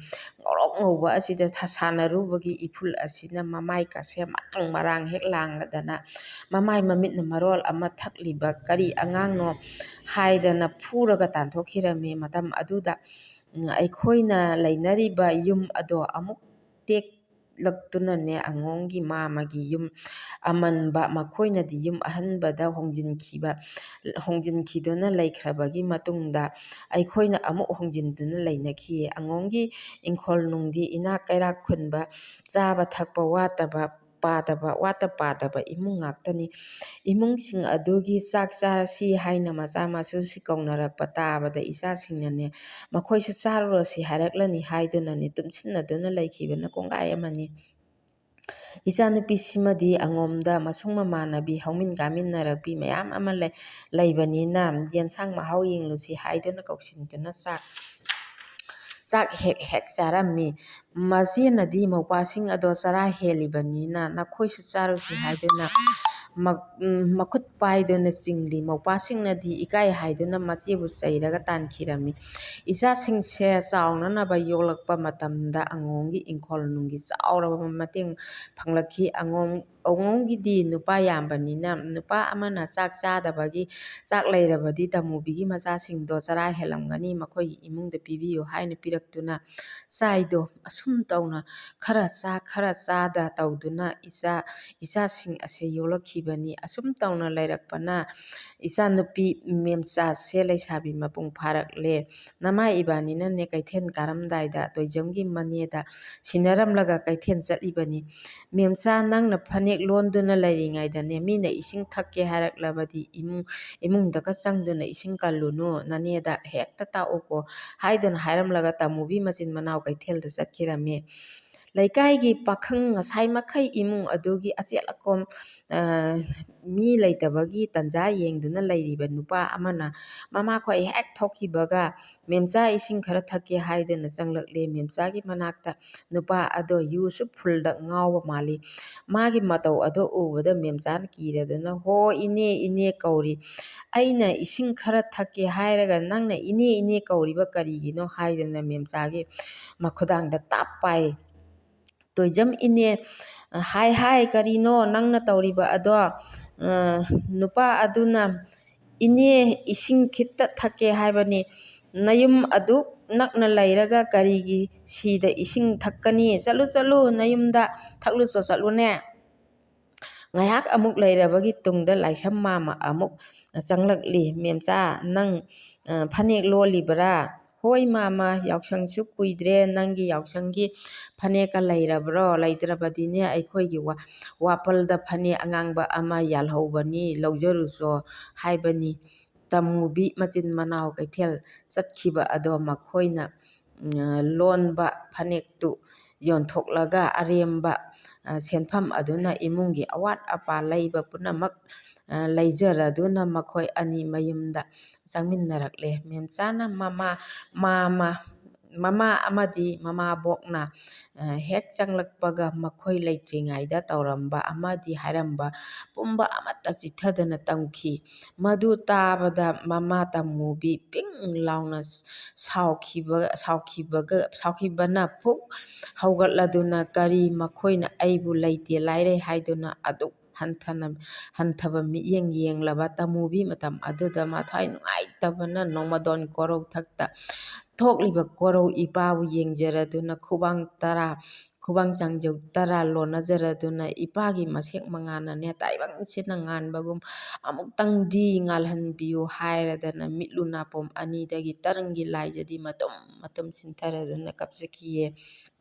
ꯉꯧꯔꯣꯛ ꯉꯧꯕ ꯑꯁꯤꯗ ꯁꯥꯟꯅꯔꯨꯕꯒꯤ ꯏꯐꯨꯜ ꯑꯁꯤꯅ ꯃꯃꯥꯏꯀꯥꯁꯦ ꯃꯔꯥꯡ ꯃꯔꯥꯡ ꯍꯦꯛ ꯂꯥꯡꯂꯗꯅ ꯃꯃꯥꯏ ꯃꯃꯤꯠꯅ ꯃꯔꯣꯜ ꯑꯃ ꯊꯛꯂꯤꯕ ꯀꯔꯤ ꯑꯉꯥꯡꯅꯣ ꯍꯥꯏꯗꯅ ꯐꯨꯔꯒ ꯇꯥꯟꯊꯣꯛꯈꯤꯔꯝꯃꯤ꯫ ꯃꯇꯝ ꯑꯗꯨꯗ ꯑꯩꯈꯣꯏꯅ ꯂꯩꯅꯔꯤꯕ ꯌꯨꯝ ꯑꯗꯣ ꯑꯃꯨꯛ ꯇꯦꯛꯂꯛꯇꯨꯅꯅꯦ ꯑꯉꯣꯝꯒꯤ ꯃꯥꯃꯒꯤ ꯌꯨꯝ ꯑꯃꯟꯕ ꯃꯈꯣꯏꯅꯗꯤ ꯌꯨꯝ ꯑꯍꯟꯕꯗ ꯍꯣꯡꯖꯤꯟꯈꯤꯗꯨꯅ ꯂꯩꯈ꯭ꯔꯕꯒꯤ ꯃꯇꯨꯡꯗ ꯑꯩꯈꯣꯏꯅ ꯑꯃꯨꯛ ꯍꯣꯡꯖꯤꯟꯗꯨꯅ ꯂꯩꯅꯈꯤꯌꯦ꯫ ꯑꯉꯣꯝꯒꯤ ꯏꯪꯈꯣꯜ ꯅꯨꯡꯗꯤ ꯏꯅꯥꯛ ꯀꯩꯔꯥꯛ ꯈꯨꯟꯕ, ꯆꯥꯕ ꯊꯛꯄ ꯋꯥꯠꯇ ꯄꯥꯗꯕ ꯏꯃꯨꯡ ꯉꯥꯛꯇꯅꯤ꯫ ꯏꯃꯨꯡꯁꯤꯡ ꯑꯗꯨꯒꯤ ꯆꯥꯛ ꯆꯥꯔꯁꯤ ꯍꯥꯏꯅ ꯃꯆꯥ ꯃꯁꯨꯁꯤ ꯀꯧꯅꯔꯛꯄ ꯇꯥꯕꯗ ꯏꯆꯥꯁꯤꯡꯅꯅꯦ ꯃꯈꯣꯏꯁꯨ ꯆꯥꯔꯨꯔꯁꯤ ꯍꯥꯏꯔꯛꯂꯅꯤ ꯍꯥꯏꯗꯨꯅꯅꯦ ꯇꯨꯝꯁꯤꯟꯅꯗꯨꯅ ꯂꯩꯈꯤꯕꯅ ꯀꯣꯡꯒꯥꯏ ꯑꯃꯅꯤ꯫ ꯏꯆꯥꯅꯨꯄꯤꯁꯤꯃꯗꯤ ꯑꯉꯣꯝꯗ ꯃꯁꯨꯡ ꯃꯃꯥꯟꯅꯕꯤ ꯍꯧꯃꯤꯟ ꯀꯥꯃꯤꯟꯅꯔꯛꯄꯤ ꯃꯌꯥꯝ ꯑꯃ ꯂꯩꯕꯅꯤꯅ ꯌꯦꯟꯁꯥꯡ ꯃꯍꯥꯎ ꯌꯦꯡꯂꯨꯁꯤ ꯍꯥꯏꯗꯨꯅ ꯀꯧꯁꯤꯟꯗꯨꯅ ꯆꯥꯛ ꯍꯦꯛ ꯍꯦꯛ ꯆꯥꯔꯝꯃꯤ꯫ ꯃꯆꯦꯅꯗꯤ ꯃꯧꯄ꯭ꯋꯥꯁꯤꯡ ꯑꯗꯣ ꯆꯔꯥ ꯍꯦꯜꯂꯤꯕꯅꯤꯅ ꯅꯈꯣꯏꯁꯨ ꯆꯥꯔꯨꯁꯤ ꯍꯥꯏꯗꯨꯅ ꯃꯈꯨꯠ パꯏꯗꯨꯅ ꯆꯤꯡꯂꯤ꯫ ꯃꯧꯄ꯭ꯋꯥꯁꯤꯡꯅꯗꯤ ꯏꯀꯥꯏ ꯍꯥꯏꯗꯨꯅ ꯃꯆꯦꯕꯨ ꯆꯩꯔꯒ ꯇꯥꯟꯈꯤꯔꯝꯃꯤ꯫ ꯏꯆꯥꯁꯤꯡꯁꯦ ꯆꯥꯎꯅꯅꯕ ꯌꯣꯛꯂꯛꯄ ꯃꯇꯝꯗ ꯑꯉꯣꯝꯒꯤ ꯏꯪꯈꯣꯜ ꯅꯨꯡꯒꯤ ꯆꯥꯎꯔꯕ ꯃꯇꯦꯡ ꯐꯪꯂꯛꯈꯤ꯫ ꯑꯉꯣꯝꯒꯤꯗꯤ ꯅꯨꯄꯥ ꯌꯥꯝꯕꯅꯤꯅ ꯅꯨꯄꯥ ꯑꯃꯅ ꯆꯥꯛ ꯆꯥꯗꯕꯒꯤ ꯆꯥꯛ ꯂꯩꯔꯕꯗꯤ ꯇꯃꯨꯕꯤꯒꯤ ꯃꯆꯥꯁꯤꯡꯗꯣ ꯆꯔꯥ ꯍꯦꯜꯂꯝꯒꯅꯤ, ꯃꯈꯣꯏꯒꯤ ꯏꯃꯨꯡꯗ ꯄꯤꯕꯤꯌꯨ ꯍꯥꯏꯅ ꯄꯤꯔꯛꯇꯨꯅ ꯆꯥꯏꯗꯣ꯫ ꯑꯁꯨꯝ ꯇꯧꯅ ꯈꯔ ꯆꯥ ꯈꯔ ꯆꯥꯗ ꯇꯧꯗꯨꯅ ꯏꯆꯥꯁꯤꯡ ꯑꯁꯦ ꯌꯣꯛꯂꯛꯈꯤꯕꯅꯤ꯫ ꯑꯁꯨꯝ ꯇꯧꯅ ꯂꯩꯔꯛꯄꯅ ꯏꯆꯥꯅꯨꯄꯤ ꯃꯦꯝꯆꯥꯁꯦ ꯂꯩꯁꯥꯕꯤ ꯃꯄꯨꯡ ꯐꯥꯔꯛꯂꯦ꯫ ꯅꯃꯥ ꯏꯕꯥꯅꯤꯅꯅꯦ ꯀꯩꯊꯦꯜ ꯀꯥꯔꯝꯗꯥꯏꯗ ꯇꯣꯏꯖꯝꯒꯤ ꯃꯅꯦꯗ ꯁꯤꯟꯅꯔꯝꯂꯒ ꯀꯩꯊꯦꯜ ꯆꯠꯂꯤꯕꯅꯤ꯫ ꯃꯦꯝꯆꯥ, ꯅꯪꯅ ꯐꯅꯦꯛ ꯂꯣꯟꯗꯨꯅ ꯂꯩꯔꯤꯉꯩꯗꯅꯦ ꯃꯤꯅ ꯏꯁꯤꯡ ꯊꯛꯀꯦ ꯍꯥꯏꯔꯛꯂꯕꯗꯤ ꯏꯃꯨꯡꯗꯒ ꯆꯪꯗꯨꯅ ꯏꯁꯤꯡ ꯀꯜꯂꯨꯅꯨ, ꯅꯅꯦꯗ ꯍꯦꯛꯇ ꯇꯥꯛꯎꯀꯣ ꯍꯥꯏꯗꯨꯅ ꯍꯥꯏꯔꯝꯂꯒ ꯇꯃꯨꯕꯤ ꯃꯆꯤꯟ ꯃꯅꯥꯎ ꯀꯩꯊꯦꯜꯗ ꯆꯠꯈꯤꯔꯝꯃꯤ꯫ ꯂꯩꯀꯥꯏꯒꯤ ꯄꯥꯈꯪ ꯉꯁꯥꯏ ꯃꯈꯩ ꯏꯃꯨꯡ ꯑꯗꯨꯒꯤ ꯑꯆꯦꯠ ꯑꯀꯣꯝ ꯃꯤ ꯂꯩꯇꯕꯒꯤ ꯇꯟꯖꯥ ꯌꯦꯡꯗꯨꯅ ꯂꯩꯔꯤꯕ ꯅꯨꯄꯥ ꯑꯃꯅ ꯃꯃꯥꯈꯣꯏ ꯍꯦꯛ ꯊꯣꯛꯈꯤꯕꯒ ꯃꯦꯝꯆꯥ ꯏꯁꯤꯡ ꯈꯔ ꯊꯛꯀꯦ ꯍꯥꯏꯗꯨꯅ ꯆꯪꯂꯛꯂꯦ꯫ ꯃꯦꯝꯆꯥꯒꯤ ꯃꯅꯥꯛꯇ ꯅꯨꯄꯥ ꯑꯗꯣ ꯌꯨꯁꯨ ꯐꯨꯜꯗ ꯉꯥꯎꯕ ꯃꯥꯜꯂꯤ꯫ ꯃꯥꯒꯤ ꯃꯇꯧ ꯑꯗꯣ ꯎꯕꯗ ꯃꯦꯝꯆꯥꯅ ꯀꯤꯔꯗꯨꯅ ꯍꯣ ꯏꯅꯦ ꯏꯅꯦ ꯀꯧꯔꯤ꯫ ꯑꯩꯅ ꯏꯁꯤꯡ ꯈꯔ ꯊꯛꯀꯦ ꯍꯥꯏꯔꯒ ꯅꯪꯅ ꯏꯅꯦ ꯏꯅꯦ ꯀꯧꯔꯤꯕ ꯀꯔꯤꯒꯤꯅꯣ ꯍꯥꯏꯗꯨꯅ ꯃꯦꯝꯆꯥꯒꯤ ꯃꯈꯨꯗꯥꯡꯗ ꯇꯥꯞ ꯄꯥꯏꯔꯤ꯫ ꯇꯣꯏꯖꯝ ꯏꯅꯦ, ꯍꯥꯏ ꯀꯔꯤꯅꯣ ꯅꯪꯅ ꯇꯧꯔꯤꯕ ꯑꯗꯣ? ꯅꯨꯄꯥ ꯑꯗꯨꯅ ꯏꯅꯦ ꯏꯁꯤꯡ ꯈꯤꯠꯇ ꯊꯛꯀꯦ ꯍꯥꯏꯕꯅꯤ꯫ ꯅꯌꯨꯝ ꯑꯗꯨꯛ ꯅꯛꯅ ꯂꯩꯔꯒ ꯀꯔꯤꯒꯤ ꯁꯤꯗ ꯏꯁꯤꯡ ꯊꯛꯀꯅꯤ? ꯆꯠꯂꯨ ꯅꯌꯨꯝꯗ ꯊꯛꯂꯨꯆꯣ ꯆꯠꯂꯨꯅꯦ꯫ ꯉꯥꯏꯍꯥꯛ ꯑꯃꯨꯛ ꯂꯩꯔꯕꯒꯤ ꯇꯨꯡꯗ ꯂꯥꯏꯁ꯭ꯔꯝ ꯃꯥꯝꯃ ꯑꯃꯨꯛ ꯆꯪꯂꯛꯂꯤ꯫ ꯃꯦꯝꯆꯥ, ꯅꯪ ꯐꯅꯦꯛ ꯂꯣꯜꯂꯤꯕꯔꯥ? ꯍꯣꯏ ꯃꯥꯝꯃ, ꯌꯥꯎꯁꯪꯁꯨ ꯀꯨꯏꯗ꯭ꯔꯦ, ꯅꯪꯒꯤ ꯌꯥꯎꯁꯪꯒꯤ ꯐꯅꯦꯛꯀ ꯂꯩꯔꯕ꯭ꯔꯣ? ꯂꯩꯇ꯭ꯔꯕꯗꯤꯅꯦ ꯑꯩꯈꯣꯏꯒꯤ ꯋꯥꯄꯜꯗ ꯐꯅꯦꯛ ꯑꯉꯥꯡꯕ ꯑꯃ ꯌꯥꯜꯍꯧꯕꯅꯤ, ꯂꯧꯖꯔꯨꯆꯣ ꯍꯥꯏꯕꯅꯤ꯫ ꯇꯃꯨꯕꯤ ꯃꯆꯤꯟ ꯃꯅꯥꯎ ꯀꯩꯊꯦꯜ ꯆꯠꯈꯤꯕ ꯑꯗꯣ ꯃꯈꯣꯏꯅ ꯂꯣꯟꯕ ꯐꯅꯦꯛꯇꯨ ꯌꯣꯟꯊꯣꯛꯂꯒ ꯑꯔꯦꯝꯕ ꯁꯦꯟꯐꯝ ꯑꯗꯨꯅ ꯏꯃꯨꯡꯒꯤ ꯑꯋꯥꯠ ꯑꯄꯥ ꯂꯩꯕ ꯄꯨꯝꯅꯃꯛ ꯂꯩꯖꯔꯗꯨꯅ ꯃꯈꯣꯏ ꯑꯅꯤ ꯃꯌꯨꯝꯗ ꯆꯪꯃꯤꯟꯅꯔꯛꯂꯦ꯫ ꯃꯦꯝꯆꯥꯅ ꯃꯃꯥ ꯑꯃꯗꯤ ꯃꯃꯥꯕꯣꯛꯅ ꯍꯦꯛ ꯆꯪꯂꯛꯄꯒ ꯃꯈꯣꯏ ꯂꯩꯇ꯭ꯔꯤꯉꯩꯗ ꯇꯧꯔꯝꯕ ꯑꯃꯗꯤ ꯍꯥꯏꯔꯝꯕ ꯄꯨꯝꯕ ꯑꯃꯠꯇ ꯆꯤꯠꯊꯗꯅ ꯇꯝꯈꯤ꯫ ꯃꯗꯨ ꯇꯥꯕꯗ ꯃꯃꯥ ꯇꯃꯨꯕꯤ ꯄꯤꯡ ꯂꯥꯎꯅ ꯁꯥꯎꯈꯤꯕꯅ ꯄꯨꯛ ꯍꯧꯒꯠꯂꯗꯨꯅ ꯀꯔꯤ ꯃꯈꯣꯏꯅ ꯑꯩꯕꯨ ꯂꯩꯇꯦ ꯂꯥꯏꯔꯦ ꯍꯥꯏꯗꯨꯅ ꯑꯗꯨꯛ ꯍꯟꯊꯕ ꯃꯤꯠꯌꯦꯡ ꯌꯦꯡꯂꯕ ꯇꯃꯨꯕꯤ ꯃꯇꯝ ꯑꯗꯨꯗ ꯃꯊ꯭ꯋꯥꯏ ꯅꯨꯡꯉꯥꯏꯇꯕꯅ ꯅꯣꯡꯃꯗꯣꯟ ꯀꯣꯔꯧꯊꯛꯇ ꯊꯣꯛꯂꯤꯕ ꯀꯣꯔꯧ ꯏꯄꯥꯕꯨ ꯌꯦꯡꯖꯔꯗꯨꯅ ꯈꯨꯕꯥꯡ ꯆꯥꯡꯖꯧ 10 ꯂꯣꯟꯅꯖꯔꯗꯨꯅ ꯏꯄꯥꯒꯤ ꯃꯁꯦꯛ ꯃꯉꯥꯜꯅꯅꯦ ꯇꯥꯏꯕꯪꯁꯤꯅ ꯉꯥꯟꯕꯒꯨꯝ ꯑꯃꯨꯛꯇꯪꯗꯤ ꯉꯥꯜꯍꯟꯕꯤꯌꯨ ꯍꯥꯏꯔꯗꯅ ꯃꯤꯠꯂꯨ ꯅꯥꯄꯣꯝ ꯑꯅꯤꯗꯒꯤ ꯇꯔꯪꯒꯤ ꯂꯥꯏꯖꯗꯤ ꯃꯇꯨꯝ ꯃꯇꯨꯝ ꯆꯤꯟꯊꯔꯗꯨꯅ ꯀꯞꯆꯈꯤꯌꯦ꯫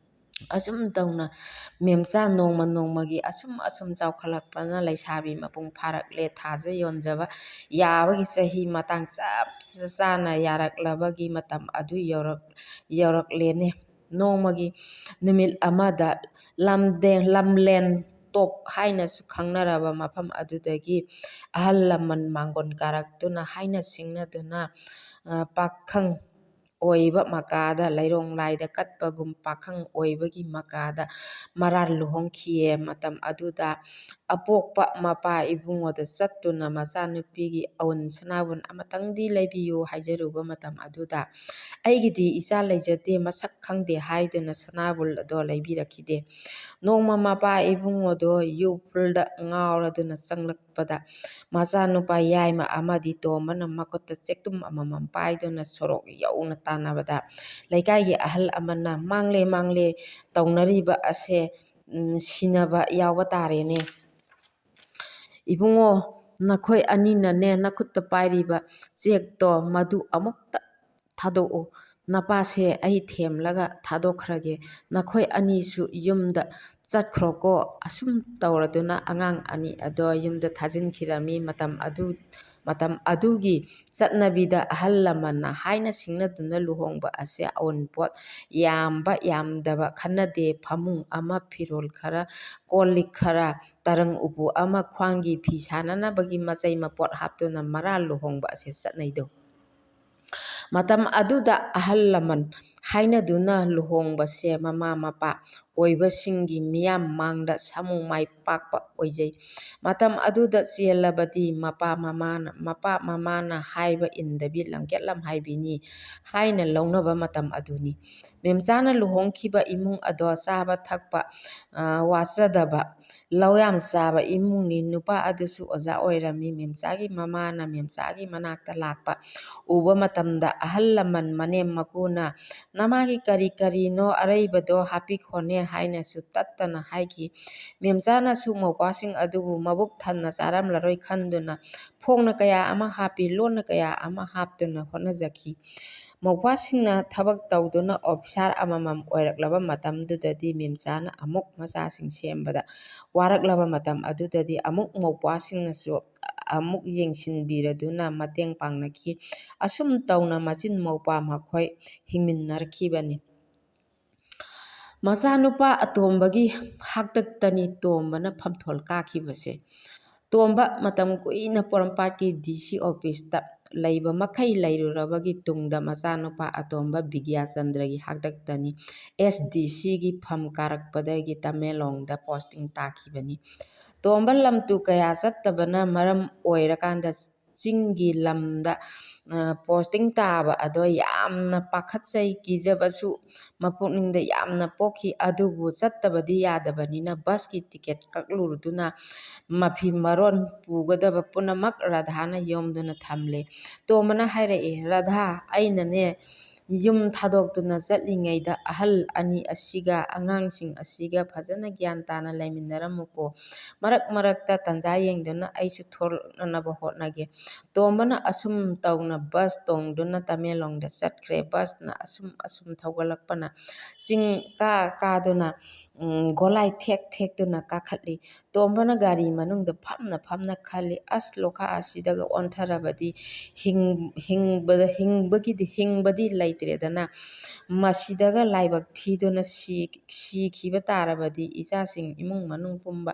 ꯑꯁꯨꯝ ꯇꯧꯅ ꯃꯦꯝꯆꯥ ꯅꯣꯡꯃ ꯅꯣꯡꯃꯒꯤ ꯑꯁꯨꯝ ꯆꯥꯎꯈꯠꯂꯛꯄꯅ ꯂꯩꯁꯥꯕꯤ ꯃꯄꯨꯡ ꯐꯥꯔꯛꯂꯦ꯫ ꯊꯥꯖ ꯌꯣꯟꯖꯕ ꯌꯥꯕꯒꯤ ꯆꯍꯤ ꯃꯇꯥꯡ ꯆꯞ ꯆꯥꯅ ꯌꯥꯔꯛꯂꯕꯒꯤ ꯃꯇꯝ ꯑꯗꯨ ꯌꯧꯔꯛꯂꯦꯅꯦ꯫ ꯅꯣꯡꯃꯒꯤ ꯅꯨꯃꯤꯠ ꯑꯃꯗ ꯂꯝꯂꯦꯟ ꯇꯣꯞ ꯍꯥꯏꯅꯁꯨ ꯈꯪꯅꯔꯕ ꯃꯐꯝ ꯑꯗꯨꯗꯒꯤ ꯑꯍꯜ ꯂꯃꯟ ꯃꯥꯡꯒꯣꯟ ꯀꯥꯔꯛꯇꯨꯅ ꯍꯥꯏꯅ ꯁꯤꯡꯅꯗꯨꯅ ꯄꯥꯈꯪ ꯑꯣꯏꯕ ꯃꯀꯥꯗ ꯂꯩꯔꯣꯡ ꯂꯥꯏꯗ ꯀꯠꯄꯒꯨꯝ ꯄꯥꯈꯪ ꯑꯣꯏꯕꯒꯤ ꯃꯀꯥꯗ ꯃꯔꯥꯜ ꯂꯨꯍꯣꯡꯈꯤꯌꯦ꯫ ꯃꯇꯝ ꯑꯗꯨꯗ ꯑꯄꯣꯛꯄ ꯃꯄꯥ ꯏꯕꯨꯡꯉꯣꯗ ꯆꯠꯇꯨꯅ ꯃꯆꯥꯅꯨꯄꯤꯒꯤ ꯑꯎꯟ ꯁꯅꯥꯕꯨꯟ ꯑꯃꯇꯪꯗꯤ ꯂꯩꯕꯤꯌꯨ ꯍꯥꯏꯖꯔꯨꯕ ꯃꯇꯝ ꯑꯗꯨꯗ ꯑꯩꯒꯤꯗꯤ ꯏꯆꯥ ꯂꯩꯖꯗꯦ, ꯃꯁꯛ ꯈꯪꯗꯦ ꯍꯥꯏꯗꯨꯅ ꯁꯅꯥꯕꯨꯟ ꯑꯗꯣ ꯂꯩꯕꯤꯔꯛꯈꯤꯗꯦ꯫ ꯅꯣꯡꯃ ꯃꯄꯥ ꯏꯕꯨꯡꯉꯣꯗꯣ ꯌꯨ ꯐꯨꯜꯗ ꯉꯥꯎꯔꯗꯨꯅ ꯆꯪꯂꯛꯄꯗ ꯃꯆꯥꯅꯨꯄꯥ ꯌꯥꯏꯃ ꯑꯃꯗꯤ ꯇꯣꯝꯕꯅ ꯃꯈꯨꯠꯇ ꯆꯦꯛꯇꯨꯝ ꯑꯃꯃꯝ ꯄꯥꯏꯗꯨꯅ ꯁꯣꯔꯣꯛ ꯌꯧꯅ ꯇꯥꯟꯅꯕꯗ ꯂꯩꯀꯥꯏꯒꯤ ꯑꯍꯜ ꯑꯃꯅ ꯃꯥꯡꯂꯦ ꯃꯥꯡꯂꯦ ꯇꯧꯅꯔꯤꯕ ꯑꯁꯦ ꯁꯤꯅꯕ ꯌꯥꯎꯕ ꯇꯥꯔꯦꯅꯦ꯫ ꯏꯕꯨꯡꯉꯣ, ꯅꯈꯣꯏ ꯑꯅꯤꯅꯅꯦ ꯅꯈꯨꯠꯇ ꯄꯥꯏꯔꯤꯕ ꯆꯦꯛꯇꯣ ꯃꯗꯨ ꯑꯃꯨꯛꯇ ꯊꯥꯗꯣꯛꯎ꯫ ꯅꯄꯥꯁꯦ ꯑꯩ ꯊꯦꯝꯂꯒ ꯊꯥꯗꯣꯛꯈ꯭ꯔꯒꯦ, ꯅꯈꯣꯏ ꯑꯅꯤꯁꯨ ꯌꯨꯝꯗ ꯆꯠꯈ꯭ꯔꯣꯀꯣ꯫ ꯑꯁꯨꯝ ꯇꯧꯔꯗꯨꯅ ꯑꯉꯥꯡ ꯑꯅꯤ ꯑꯗꯣ ꯌꯨꯝꯗ ꯊꯥꯖꯤꯟꯈꯤꯔꯝꯃꯤ꯫ ꯃꯇꯝ ꯑꯗꯨꯒꯤ ꯆꯠꯅꯕꯤꯗ ꯑꯍꯜ ꯂꯃꯟꯅ ꯍꯥꯏꯅ ꯁꯤꯡꯅꯗꯨꯅ ꯂꯨꯍꯣꯡꯕ ꯑꯁꯦ ꯑꯎꯟꯄꯣꯠ ꯌꯥꯝꯕ ꯌꯥꯝꯗꯕ ꯈꯟꯅꯗꯦ꯫ ꯐꯃꯨꯡ ꯑꯃ, ꯐꯤꯔꯣꯜ ꯈꯔ, ꯀꯣꯜ ꯂꯤꯛ ꯈꯔ, ꯇꯔꯪ ꯎꯄꯨ ꯑꯃ, ꯈ꯭ꯋꯥꯡꯒꯤ ꯐꯤ ꯁꯥꯅꯅꯕꯒꯤ ꯃꯆꯩ ꯃꯄꯣꯠ ꯍꯥꯞꯇꯨꯅ ꯃꯔꯥꯜ ꯂꯨꯍꯣꯡꯕ ꯑꯁꯦ ꯆꯠꯅꯩꯗꯣ꯫ ꯃꯇꯝ ꯑꯗꯨꯗ ꯑꯍꯜ ꯂꯃꯟ ꯍꯥꯏꯅꯗꯨꯅ ꯂꯨꯍꯣꯡꯕꯁꯦ ꯃꯃꯥ ꯃꯄꯥ ꯑꯣꯏꯕꯁꯤꯡꯒꯤ ꯃꯤꯌꯥꯝ ꯃꯥꯡꯗ ꯁꯃꯨ ꯃꯥꯏ ꯄꯥꯛꯄ ꯑꯣꯏꯖꯩ꯫ ꯃꯇꯝ ꯑꯗꯨꯗ ꯆꯦꯜꯂꯕꯗꯤ ꯃꯄꯥ ꯃꯃꯥꯅ ꯍꯥꯏꯕ ꯏꯟꯗꯕꯤ ꯂꯝꯀꯦꯠ ꯂꯝꯍꯥꯏꯕꯤꯅꯤ ꯍꯥꯏꯅ ꯂꯧꯅꯕ ꯃꯇꯝ ꯑꯗꯨꯅꯤ꯫ ꯃꯦꯝꯆꯥꯅ ꯂꯨꯍꯣꯡꯈꯤꯕ ꯏꯃꯨꯡ ꯑꯗꯣ ꯆꯥꯕ ꯊꯛꯄ ꯋꯥꯠꯆꯗꯕ, ꯂꯧꯌꯥꯝ ꯆꯥꯕ ꯏꯃꯨꯡꯅꯤ꯫ ꯅꯨꯄꯥ ꯑꯗꯨꯁꯨ ꯑꯣꯖꯥ ꯑꯣꯏꯔꯝꯃꯤ꯫ ꯃꯦꯝꯆꯥꯒꯤ ꯃꯃꯥꯅ ꯃꯦꯝꯆꯥꯒꯤ ꯃꯅꯥꯛꯇ ꯂꯥꯛꯄ ꯎꯕ ꯃꯇꯝꯗ ꯑꯍꯜ ꯂꯃꯟ ꯃꯅꯦꯝ ꯃꯀꯨꯅ ꯅꯃꯥꯒꯤ ꯀꯔꯤ ꯀꯔꯤꯅꯣ ꯑꯔꯩꯕꯗꯣ ꯍꯥꯞꯄꯤꯈꯣꯅꯦ ꯍꯥꯏꯅꯁꯨ ꯇꯠꯇꯅ ꯍꯥꯏꯈꯤ꯫ ꯃꯦꯝꯆꯥꯅꯁꯨ ꯃꯧꯄ꯭ꯋꯥꯁꯤꯡ ꯑꯗꯨꯕꯨ ꯃꯕꯨꯛ ꯊꯟꯅ ꯆꯥꯔꯝꯂꯔꯣꯏ ꯈꯟꯗꯨꯅ ꯐꯣꯡꯅ ꯀꯌా ꯑꯃ ꯍꯥꯞꯄꯤ, ꯂꯣꯟꯅ ꯀꯌꯥ ꯑꯃ ꯍꯥꯞꯇꯨꯅ ꯍꯣꯠꯅꯖꯈꯤ꯫ ꯃꯧꯄ꯭ꯋꯥꯁꯤꯡꯅ ꯊꯕꯛ ꯇꯧꯗꯨꯅ ꯑꯣꯐꯤꯁꯥꯔ ꯑꯃꯃꯝ ꯑꯣꯏꯔꯛꯂꯕ ꯃꯇꯝꯗꯨꯗꯗꯤ ꯃꯦꯝꯆꯥꯅ ꯑꯃꯨꯛ ꯃꯆꯥꯁꯤꯡ ꯁꯦꯝꯕꯗ ꯋꯥꯔꯛꯂꯕ ꯃꯇꯝ ꯑꯗꯨꯗꯗꯤ ꯑꯃꯨꯛ ꯃꯧꯄ꯭ꯋꯥꯁꯤꯡꯅꯁꯨ ꯑꯃꯨꯛ ꯌꯦꯡꯁꯤꯟꯕꯤꯔꯗꯨꯅ ꯃꯇꯦꯡ ꯄꯥꯡꯅꯈꯤ꯫ ꯑꯁꯨꯝ ꯇꯧꯅ ꯃꯆꯤꯟ ꯃꯧꯄ꯭ꯋꯥ ꯃꯈꯣꯏ ꯍꯤꯡꯃꯤꯟꯅꯔꯛꯈꯤꯕꯅꯤ꯫ ꯃꯆꯥꯅꯨꯄꯥ ꯑꯇꯣꯝꯕꯒꯤ ꯍꯥꯛꯇꯛꯇꯅꯤ ꯇꯣꯝꯕꯅ ꯐꯝꯊꯣꯜ ꯀꯥꯈꯤꯕꯁꯦ꯫ ꯇꯣꯝꯕ ꯃꯇꯝ ꯀꯨꯏꯅ ꯄꯣꯔꯣꯝꯄꯥꯠꯀꯤ ꯗꯤ.ꯁꯤ. ꯑꯣꯐꯤꯁꯇ ꯂꯩꯕ ꯃꯈꯩ ꯂꯩꯔꯨꯔꯕꯒꯤ ꯇꯨꯡꯗ ꯃꯆꯥꯅꯨꯄꯥ ꯑꯇꯣꯝꯕ ꯕꯤꯗ꯭ꯌꯥꯆꯟꯗ꯭ꯔꯒꯤ ꯍꯥꯛꯇꯛꯇꯅꯤ ꯑꯦꯁ.ꯗꯤ.ꯁꯤ. ꯒꯤ ꯐꯝ ꯀꯥꯔꯛꯄꯗꯒꯤ ꯇꯃꯦꯡꯂꯣꯡꯗ ꯄꯣꯁꯇꯤꯡ ꯇꯥꯈꯤꯕꯅꯤ꯫ ꯇꯣꯝꯕ ꯂꯝꯇꯨ ꯀꯌꯥ ꯆꯠꯇꯕꯅ ꯃꯔꯝ ꯑꯣꯏꯔꯀꯥꯟꯗ ꯆꯤꯡꯒꯤ ꯂꯝꯗ ꯄꯣꯁꯇꯤꯡ ꯇꯥꯕ ꯑꯗꯣ ꯌꯥꯝꯅ ꯄꯥꯈꯠꯆꯩ, ꯀꯤꯖꯕꯁꯨ ꯃꯄꯨꯛꯅꯤꯡꯗ ꯌꯥꯝꯅ ꯄꯣꯛꯈꯤ꯫ ꯑꯗꯨꯕꯨ ꯆꯠꯇꯕꯗꯤ ꯌꯥꯗꯕꯅꯤꯅ ꯕꯁꯀꯤ ꯇꯤꯀꯦꯠ ꯀꯛꯂꯨꯗꯨꯅ ꯃꯐꯤ ꯃꯔꯣꯟ ꯄꯨꯒꯗꯕ ꯄꯨꯝꯅꯃꯛ ꯔꯥꯙꯥꯅ ꯌꯣꯝꯗꯨꯅ ꯊꯝꯂꯦ꯫ ꯇꯣꯝꯕꯅ ꯍꯥꯏꯔꯛꯑꯦ, ꯔꯥꯙꯥ, ꯑꯩꯅꯅꯦ ꯌꯨꯝ ꯊꯥꯗꯣꯛꯇꯨꯅ ꯆꯠꯂꯤꯉꯩꯗ ꯑꯍꯜ ꯑꯅꯤ ꯑꯁꯤꯒ ꯑꯉꯥꯡꯁꯤꯡ ꯑꯁꯤꯒ ꯐꯖꯅ ꯒ꯭ꯌꯥꯟ ꯇꯥꯅ ꯂꯩꯃꯤꯟꯅꯔꯝꯃꯨꯀꯣ꯫ ꯃꯔꯛ ꯃꯔꯛꯇ ꯇꯟꯖꯥ ꯌꯦꯡꯗꯨꯅ ꯑꯩꯁꯨ ꯊꯣꯛꯂꯛꯅꯕ ꯍꯣꯠꯅꯒꯦ꯫ ꯇꯣꯝꯕꯅ ꯑꯁꯨꯝ ꯇꯧꯅ ꯕꯁ ꯇꯣꯡꯗꯨꯅ ꯇꯃꯦꯡꯂꯣꯡꯗ ꯆꯠꯈ꯭ꯔꯦ꯫ ꯕꯁꯅ ꯑꯁꯨꯝ ꯊꯧꯒꯠꯂꯛꯄꯅ ꯆꯤꯡ ꯀꯥꯗꯨꯅ ꯒꯣꯂꯥꯏ ꯊꯦꯛ ꯊꯦꯛꯇꯨꯅ ꯀꯥꯈꯠꯂꯤ꯫ ꯇꯣꯝꯕꯅ ꯒꯥꯔꯤ ꯃꯅꯨꯡꯗ ꯐꯝꯅ ꯐꯝꯅ ꯈꯜꯂꯤ, ꯑꯁ ꯂꯣꯈꯥ ꯑꯁꯤꯗꯒ ꯑꯣꯟꯊꯔꯕꯗꯤ ꯍꯤꯡꯕꯗꯤ ꯂꯩꯇ꯭ꯔꯦꯗꯅ, ꯃꯁꯤꯗꯒ ꯂꯥꯏꯕꯛ ꯊꯤꯗꯨꯅ ꯁꯤꯈꯤꯕ ꯇꯥꯔꯕꯗꯤ ꯏꯆꯥꯁꯤꯡ ꯏꯃꯨꯡ ꯃꯅꯨꯡ ꯄꯨꯝꯕ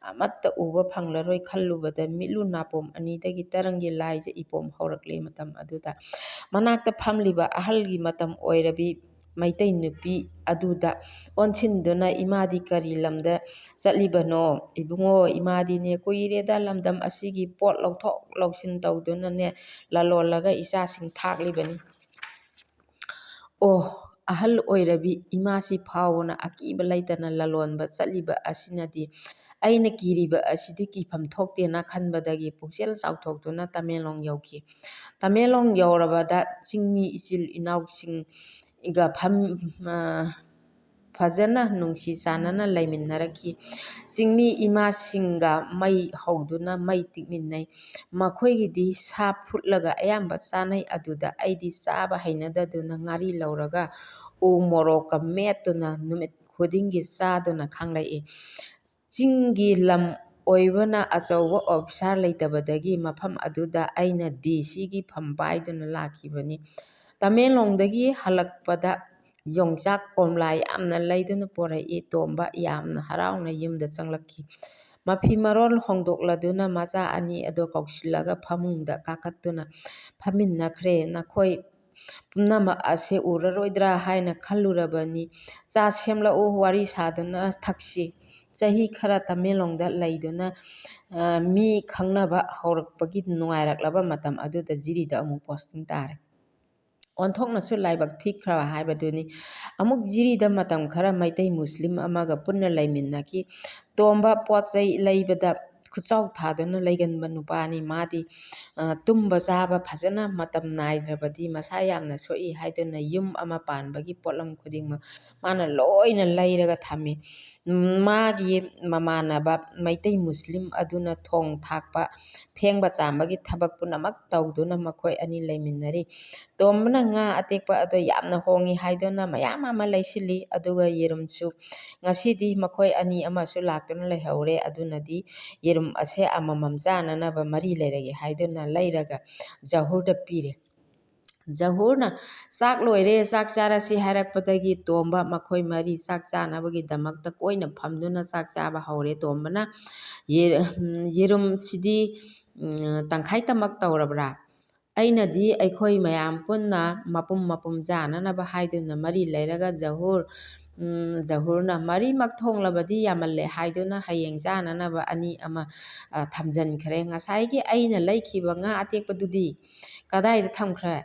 ꯑꯃꯠꯇ ꯎꯕ ꯐꯪꯂꯔꯣꯏ ꯈꯜꯂꯨꯕꯗ ꯃꯤꯠꯂꯨ ꯅꯥꯄꯣꯝ ꯑꯅꯤꯗꯒꯤ ꯇꯔꯪꯒꯤ ꯂꯥꯏꯖ ꯏꯄꯣꯝ ꯍꯧꯔꯛꯂꯦ꯫ ꯃꯇꯝ ꯑꯗꯨꯗ ꯃꯅꯥꯛꯇ ꯐꯝꯂꯤꯕ ꯑꯍꯜꯒꯤ ꯃꯇꯝ ꯑꯣꯏꯔꯕꯤ ꯃꯩꯇꯩ ꯅꯨꯄꯤ ꯑꯗꯨꯗ ꯑꯣꯟꯁꯤꯟꯗꯨꯅ ꯏꯃꯥꯗꯤ ꯀꯔꯤ ꯂꯝꯗ ꯆꯠꯂꯤꯕꯅꯣ? ꯏꯕꯨꯡꯉꯣ, ꯏꯃꯥꯗꯤꯅꯦ ꯀꯨꯏꯔꯦꯗ ꯂꯝꯗꯝ ꯑꯁꯤꯒꯤ ꯄꯣꯠ ꯂꯧꯊꯣꯛ ꯂꯧꯁꯤꯟ ꯇꯧꯗꯨꯅꯅꯦ ꯂꯂꯣꯜꯂꯒ ꯏꯆꯥꯁꯤꯡ ꯊꯥꯛꯂꯤꯕꯅꯤ꯫ ꯑꯣ, ꯑꯍꯜ ꯑꯣꯏꯔꯕꯤ ꯏꯃꯥꯁꯤ ꯐꯥꯎꯕꯅ ꯑꯀꯤꯕ ꯂꯩꯇꯅ ꯂꯂꯣꯟꯕ ꯆꯠꯂꯤꯕ ꯑꯁꯤꯅꯗꯤ ꯑꯩꯅ ꯀꯤꯔꯤꯕ ꯑꯁꯤꯗꯤ ꯀꯤꯐꯝ ꯊꯣꯛꯇꯦꯅ ꯈꯟꯕꯗꯒꯤ ꯄꯨꯛꯆꯦꯜ ꯆꯥꯎꯊꯣꯛꯇꯨꯅ ꯇꯃꯦꯡꯂꯣꯡ ꯌꯧꯈꯤ꯫ ꯇꯃꯦꯡꯂꯣꯡ ꯌꯧꯔꯕꯗ ꯆꯤꯡꯃꯤ ꯏꯆꯤꯜ ꯏꯅꯥꯎꯁꯤꯡꯒ ꯐꯖꯅ ꯅꯨꯡꯁꯤ ꯆꯥꯟꯅꯅ ꯂꯩꯃꯤꯟꯅꯔꯛꯈꯤ꯫ ꯆꯤꯡꯃꯤ ꯏꯃꯥꯁꯤꯡꯒ ꯃꯩ ꯍꯧꯗꯨꯅ ꯃꯩ ꯇꯤꯛꯃꯤꯟꯅꯩ꯫ ꯃꯈꯣꯏꯒꯤꯗꯤ ꯁꯥ ꯐꯨꯠꯂꯒ ꯑꯌꯥꯝꯕ ꯆꯥꯅꯩ꯫ ꯑꯗꯨꯗ ꯑꯩꯗꯤ ꯆꯥꯕ ꯍꯩꯅꯗꯗꯨꯅ ꯉꯥꯔꯤ ꯂꯧꯔꯒ ꯎ ꯃꯣꯔꯣꯛꯀ ꯃꯦꯠꯇꯨꯅ ꯅꯨꯃꯤꯠ ꯈꯨꯗꯤꯡꯒꯤ ꯆꯥꯗꯨꯅ ꯈꯥꯡꯂꯛꯏ꯫ ꯆꯤꯡꯒꯤ ꯂꯝ ꯑꯣꯏꯕꯅ ꯑꯆꯧꯕ ꯑꯣꯐꯤꯁꯥꯔ ꯂꯩꯇꯕꯗꯒꯤ ꯃꯐꯝ ꯑꯗꯨꯗ ꯑꯩꯅ ꯗꯤ.ꯁꯤ. ꯒꯤ ꯐꯝ ꯄꯥꯏꯗꯨꯅ ꯂꯥꯛꯈꯤꯕꯅꯤ꯫ ꯇꯃꯦꯡꯂꯣꯡꯗꯒꯤ ꯍꯜꯂꯛꯄꯗ ꯌꯣꯡꯆꯥꯛ ꯀꯣꯝꯂꯥ ꯌꯥꯝꯅ ꯂꯩꯗꯨꯅ ꯄꯣꯔꯛꯏ꯫ ꯇꯣꯝꯕ ꯌꯥꯝꯅ ꯍꯔꯥꯎꯅ ꯌꯨꯝꯗ ꯆꯪꯂꯛꯈꯤ꯫ ꯃꯐꯤ ꯃꯔꯣꯜ ꯍꯣꯡꯗꯣꯛꯂꯗꯨꯅ ꯃꯆꯥ ꯑꯅꯤ ꯑꯗꯣ ꯀꯧꯁꯤꯜꯂꯒ ꯐꯃꯨꯡꯗ ꯀꯥꯈꯠꯇꯨꯅ ꯐꯝꯃꯤꯟꯅꯈ꯭ꯔꯦ꯫ ꯅꯈꯣꯏ ꯄꯨꯝꯅꯃꯛ ꯑꯁꯦ ꯎꯔꯔꯣꯏꯗ꯭ꯔꯥ ꯍꯥꯏꯅ ꯈꯜꯂꯨꯔꯕꯅꯤ꯫ ꯆꯥ ꯁꯦꯝꯂꯛꯎ, ꯋꯥꯔꯤ ꯁꯥꯗꯨꯅ ꯊꯛꯁꯤ꯫ ꯆꯍꯤ ꯈꯔ ꯇꯃꯦꯡꯂꯣꯡꯗ ꯂꯩꯗꯨꯅ ꯃꯤ ꯈꯪꯅꯕ ꯍꯧꯔꯛꯄꯒꯤ ꯅꯨꯡꯉꯥꯏꯔꯛꯂꯕ ꯃꯇꯝ ꯑꯗꯨꯗ ꯖꯤꯔꯤꯗ ꯑꯃꯨꯛ ꯄꯣꯁꯇꯤꯡ ꯇꯥꯔꯦ꯫ ꯑꯣꯟꯊꯣꯛꯅꯁꯨ ꯂꯥꯏꯕꯛ ꯊꯤꯈ꯭ꯔꯕ ꯍꯥꯏꯕꯗꯨꯅꯤ꯫ ꯑꯃꯨꯛ ꯖꯤꯔꯤꯗ ꯃꯇꯝ ꯈꯔ ꯃꯩꯇꯩ ꯃꯨꯁꯂꯤꯝ ꯑꯃꯒ ꯄꯨꯟꯅ ꯂꯩꯃꯤꯟꯅꯈꯤ꯫ ꯇꯣꯝꯕ ꯄꯣꯠ ꯆꯩ ꯂꯩꯕꯗ ꯈꯨꯠꯆꯥꯎ ꯊꯥꯗꯨꯅ ꯂꯩꯒꯟꯕ ꯅꯨꯄꯥꯅꯤ꯫ ꯃꯥꯗꯤ ꯇꯨꯝꯕ ꯆꯥꯕ ꯐꯖꯅ ꯃꯇꯝ ꯅꯥꯏꯗ꯭ꯔꯕꯗꯤ ꯃꯁꯥ ꯌꯥꯝꯅ ꯁꯣꯛꯏ ꯍꯥꯏꯗꯨꯅ ꯌꯨꯝ ꯑꯃ ꯄꯥꯟꯕꯒꯤ ꯄꯣꯠꯂꯝ ꯈꯨꯗꯤꯡꯃꯛ ꯃꯥꯅ ꯂꯣꯏꯅ ꯂꯩꯔꯒ ꯊꯝꯃꯤ꯫ ꯃꯥꯒꯤ ꯃꯃꯥꯟꯅꯕ ꯃꯩꯇꯩ ꯃꯨꯁꯂꯤꯝ ꯑꯗꯨꯅ ꯊꯣꯡ ꯊꯥꯛꯄ, ꯐꯦꯡꯕ ꯆꯥꯝꯕꯒꯤ ꯊꯕꯛ ꯄꯨꯝꯅꯃꯛ ꯇꯧꯗꯨꯅ ꯃꯈꯣꯏ ꯑꯅꯤ ꯂꯩꯃꯤꯟꯅꯔꯤ꯫ ꯇꯣꯝꯕꯅ ꯉꯥ ꯑꯇꯦꯛꯄ ꯑꯗꯣ ꯌꯥꯝꯅ ꯍꯣꯡꯉꯤ ꯍꯥꯏꯗꯨꯅ ꯃꯌꯥꯝ ꯑꯃ ꯂꯩꯁꯤꯜꯂꯤ꯫ ꯑꯗꯨꯒ ꯌꯦꯔꯨꯝꯁꯨ꯫ ꯉꯁꯤꯗꯤ ꯃꯈꯣꯏ ꯑꯅꯤ ꯑꯃꯁꯨ ꯂꯥꯛꯇꯨꯅ ꯂꯩꯍꯧꯔꯦ꯫ ꯑꯗꯨꯅꯗꯤ ꯌꯦꯔꯨꯝ ꯑꯁꯦ ꯑꯃꯃꯝ ꯆꯥꯅꯅꯕ ꯃꯔꯤ ꯂꯩꯔꯒꯦ ꯍꯥꯏꯗꯨꯅ ꯂꯩꯔꯒ ꯖꯍꯨꯔꯗ ꯄꯤꯔꯦ꯫ ꯖꯍꯨꯔꯅ ꯆꯥꯛ ꯂꯣꯏꯔꯦ, ꯆꯥꯛ ꯆꯥꯔꯁꯤ ꯍꯥꯏꯔꯛꯄꯗꯒꯤ ꯇꯣꯝꯕ ꯃꯈꯣꯏ ꯃꯔꯤ ꯆꯥꯛ ꯆꯥꯅꯕꯒꯤꯗꯃꯛꯇ ꯀꯣꯏꯅ ꯐꯝꯗꯨꯅ ꯆꯥꯛ ꯆꯥꯕ ꯍꯧꯔꯦ꯫ ꯇꯣꯝꯕꯅ ꯌꯦꯔꯨꯝꯁꯤꯗꯤ ꯇꯪꯈꯥꯏꯇꯃꯛ ꯇꯧꯔꯕ꯭ꯔꯥ? ꯑꯩꯅꯗꯤ ꯑꯩꯈꯣꯏ ꯃꯌꯥꯝ ꯄꯨꯟꯅ ꯃꯄꯨꯝ ꯃꯄꯨꯝ ꯆꯥꯅꯅꯕ ꯍꯥꯏꯗꯨꯅ ꯃꯔꯤ ꯂꯩꯔꯒ ꯖꯍꯨꯔꯅ ꯃꯔꯤꯃꯛ ꯊꯣꯡꯂꯕꯗꯤ ꯌꯥꯝꯃꯜꯂꯦ ꯍꯥꯏꯗꯨꯅ ꯍꯌꯦꯡ ꯆꯥꯅꯅꯕ ꯑꯅꯤ ꯑꯃ ꯊꯝꯖꯤꯟꯈ꯭ꯔꯦ꯫ ꯉꯁꯥꯏꯒꯤ ꯑꯩꯅ ꯂꯩꯈꯤꯕ ꯉꯥ ꯑꯇꯦꯛꯄꯗꯨꯗꯤ ꯀꯗꯥꯏꯗ ꯊꯝꯈ꯭ꯔꯦ?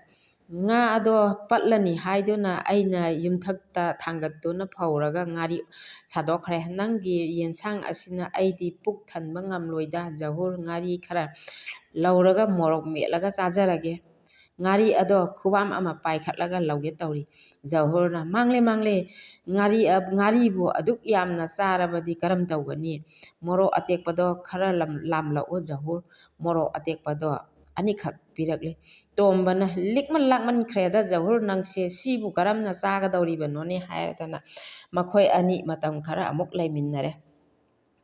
ꯉꯥ ꯑꯗꯣ ꯄꯠꯂꯅꯤ ꯍꯥꯏꯗꯨꯅ ꯑꯩꯅ ꯌꯨꯝꯊꯛꯇ ꯊꯥꯡꯒꯠꯇꯨꯅ ꯐꯧꯔꯒ ꯉꯥꯔꯤ ꯁꯥꯗꯣꯛꯈ꯭ꯔꯦ꯫ ꯅꯪꯒꯤ ꯌꯦꯟꯁꯥꯡ ꯑꯁꯤꯅ ꯑꯩꯗꯤ ꯄꯨꯛ ꯊꯟꯕ ꯉꯝꯂꯣꯏꯗ ꯖꯍꯨꯔ, ꯉꯥꯔꯤ ꯈꯔ ꯂꯧꯔꯒ ꯃꯣꯔꯣꯛ ꯃꯦꯠꯂꯒ ꯆꯥꯖꯔꯒꯦ꯫ ꯉꯥꯔꯤ ꯑꯗꯣ ꯈꯨꯕꯥꯝ ꯑꯃ ꯄꯥꯏꯈꯠꯂꯒ ꯂꯧꯒꯦ ꯇꯧꯔꯤ꯫ ꯖꯍꯨꯔꯅ ꯃꯥꯡꯂꯦ ꯉꯥꯔꯤꯕꯨ ꯑꯗꯨꯛ ꯌꯥꯝꯅ ꯆꯥꯔꯕꯗꯤ ꯀꯔꯝ ꯇꯧꯒꯅꯤ? ꯃꯣꯔꯣꯛ ꯑꯇꯦꯛꯄꯗꯣ ꯈꯔ ꯂꯥꯝꯂꯛꯎ ꯖꯍꯨꯔ꯫ ꯃꯣꯔꯣꯛ ꯑꯇꯦꯛꯄꯗꯣ ꯑꯅꯤꯈꯛ ꯄꯤꯔꯛꯂꯤ꯫ ꯇꯣꯝꯕꯅ ꯂꯤꯛꯃꯟ ꯂꯥꯛꯃꯟꯈ꯭ꯔꯦꯗ ꯖꯍꯨꯔ, ꯅꯪꯁꯦ ꯁꯤꯕꯨ ꯀꯔꯝꯅ ꯆꯥꯒꯗꯧꯔꯤꯕꯅꯣꯅꯦ ꯍꯥꯏꯗꯅ ꯃꯈꯣꯏ ꯑꯅꯤ ꯃꯇꯝ ꯈꯔ ꯑꯃꯨꯛ ꯂꯩꯃꯤꯟꯅꯔꯦ꯫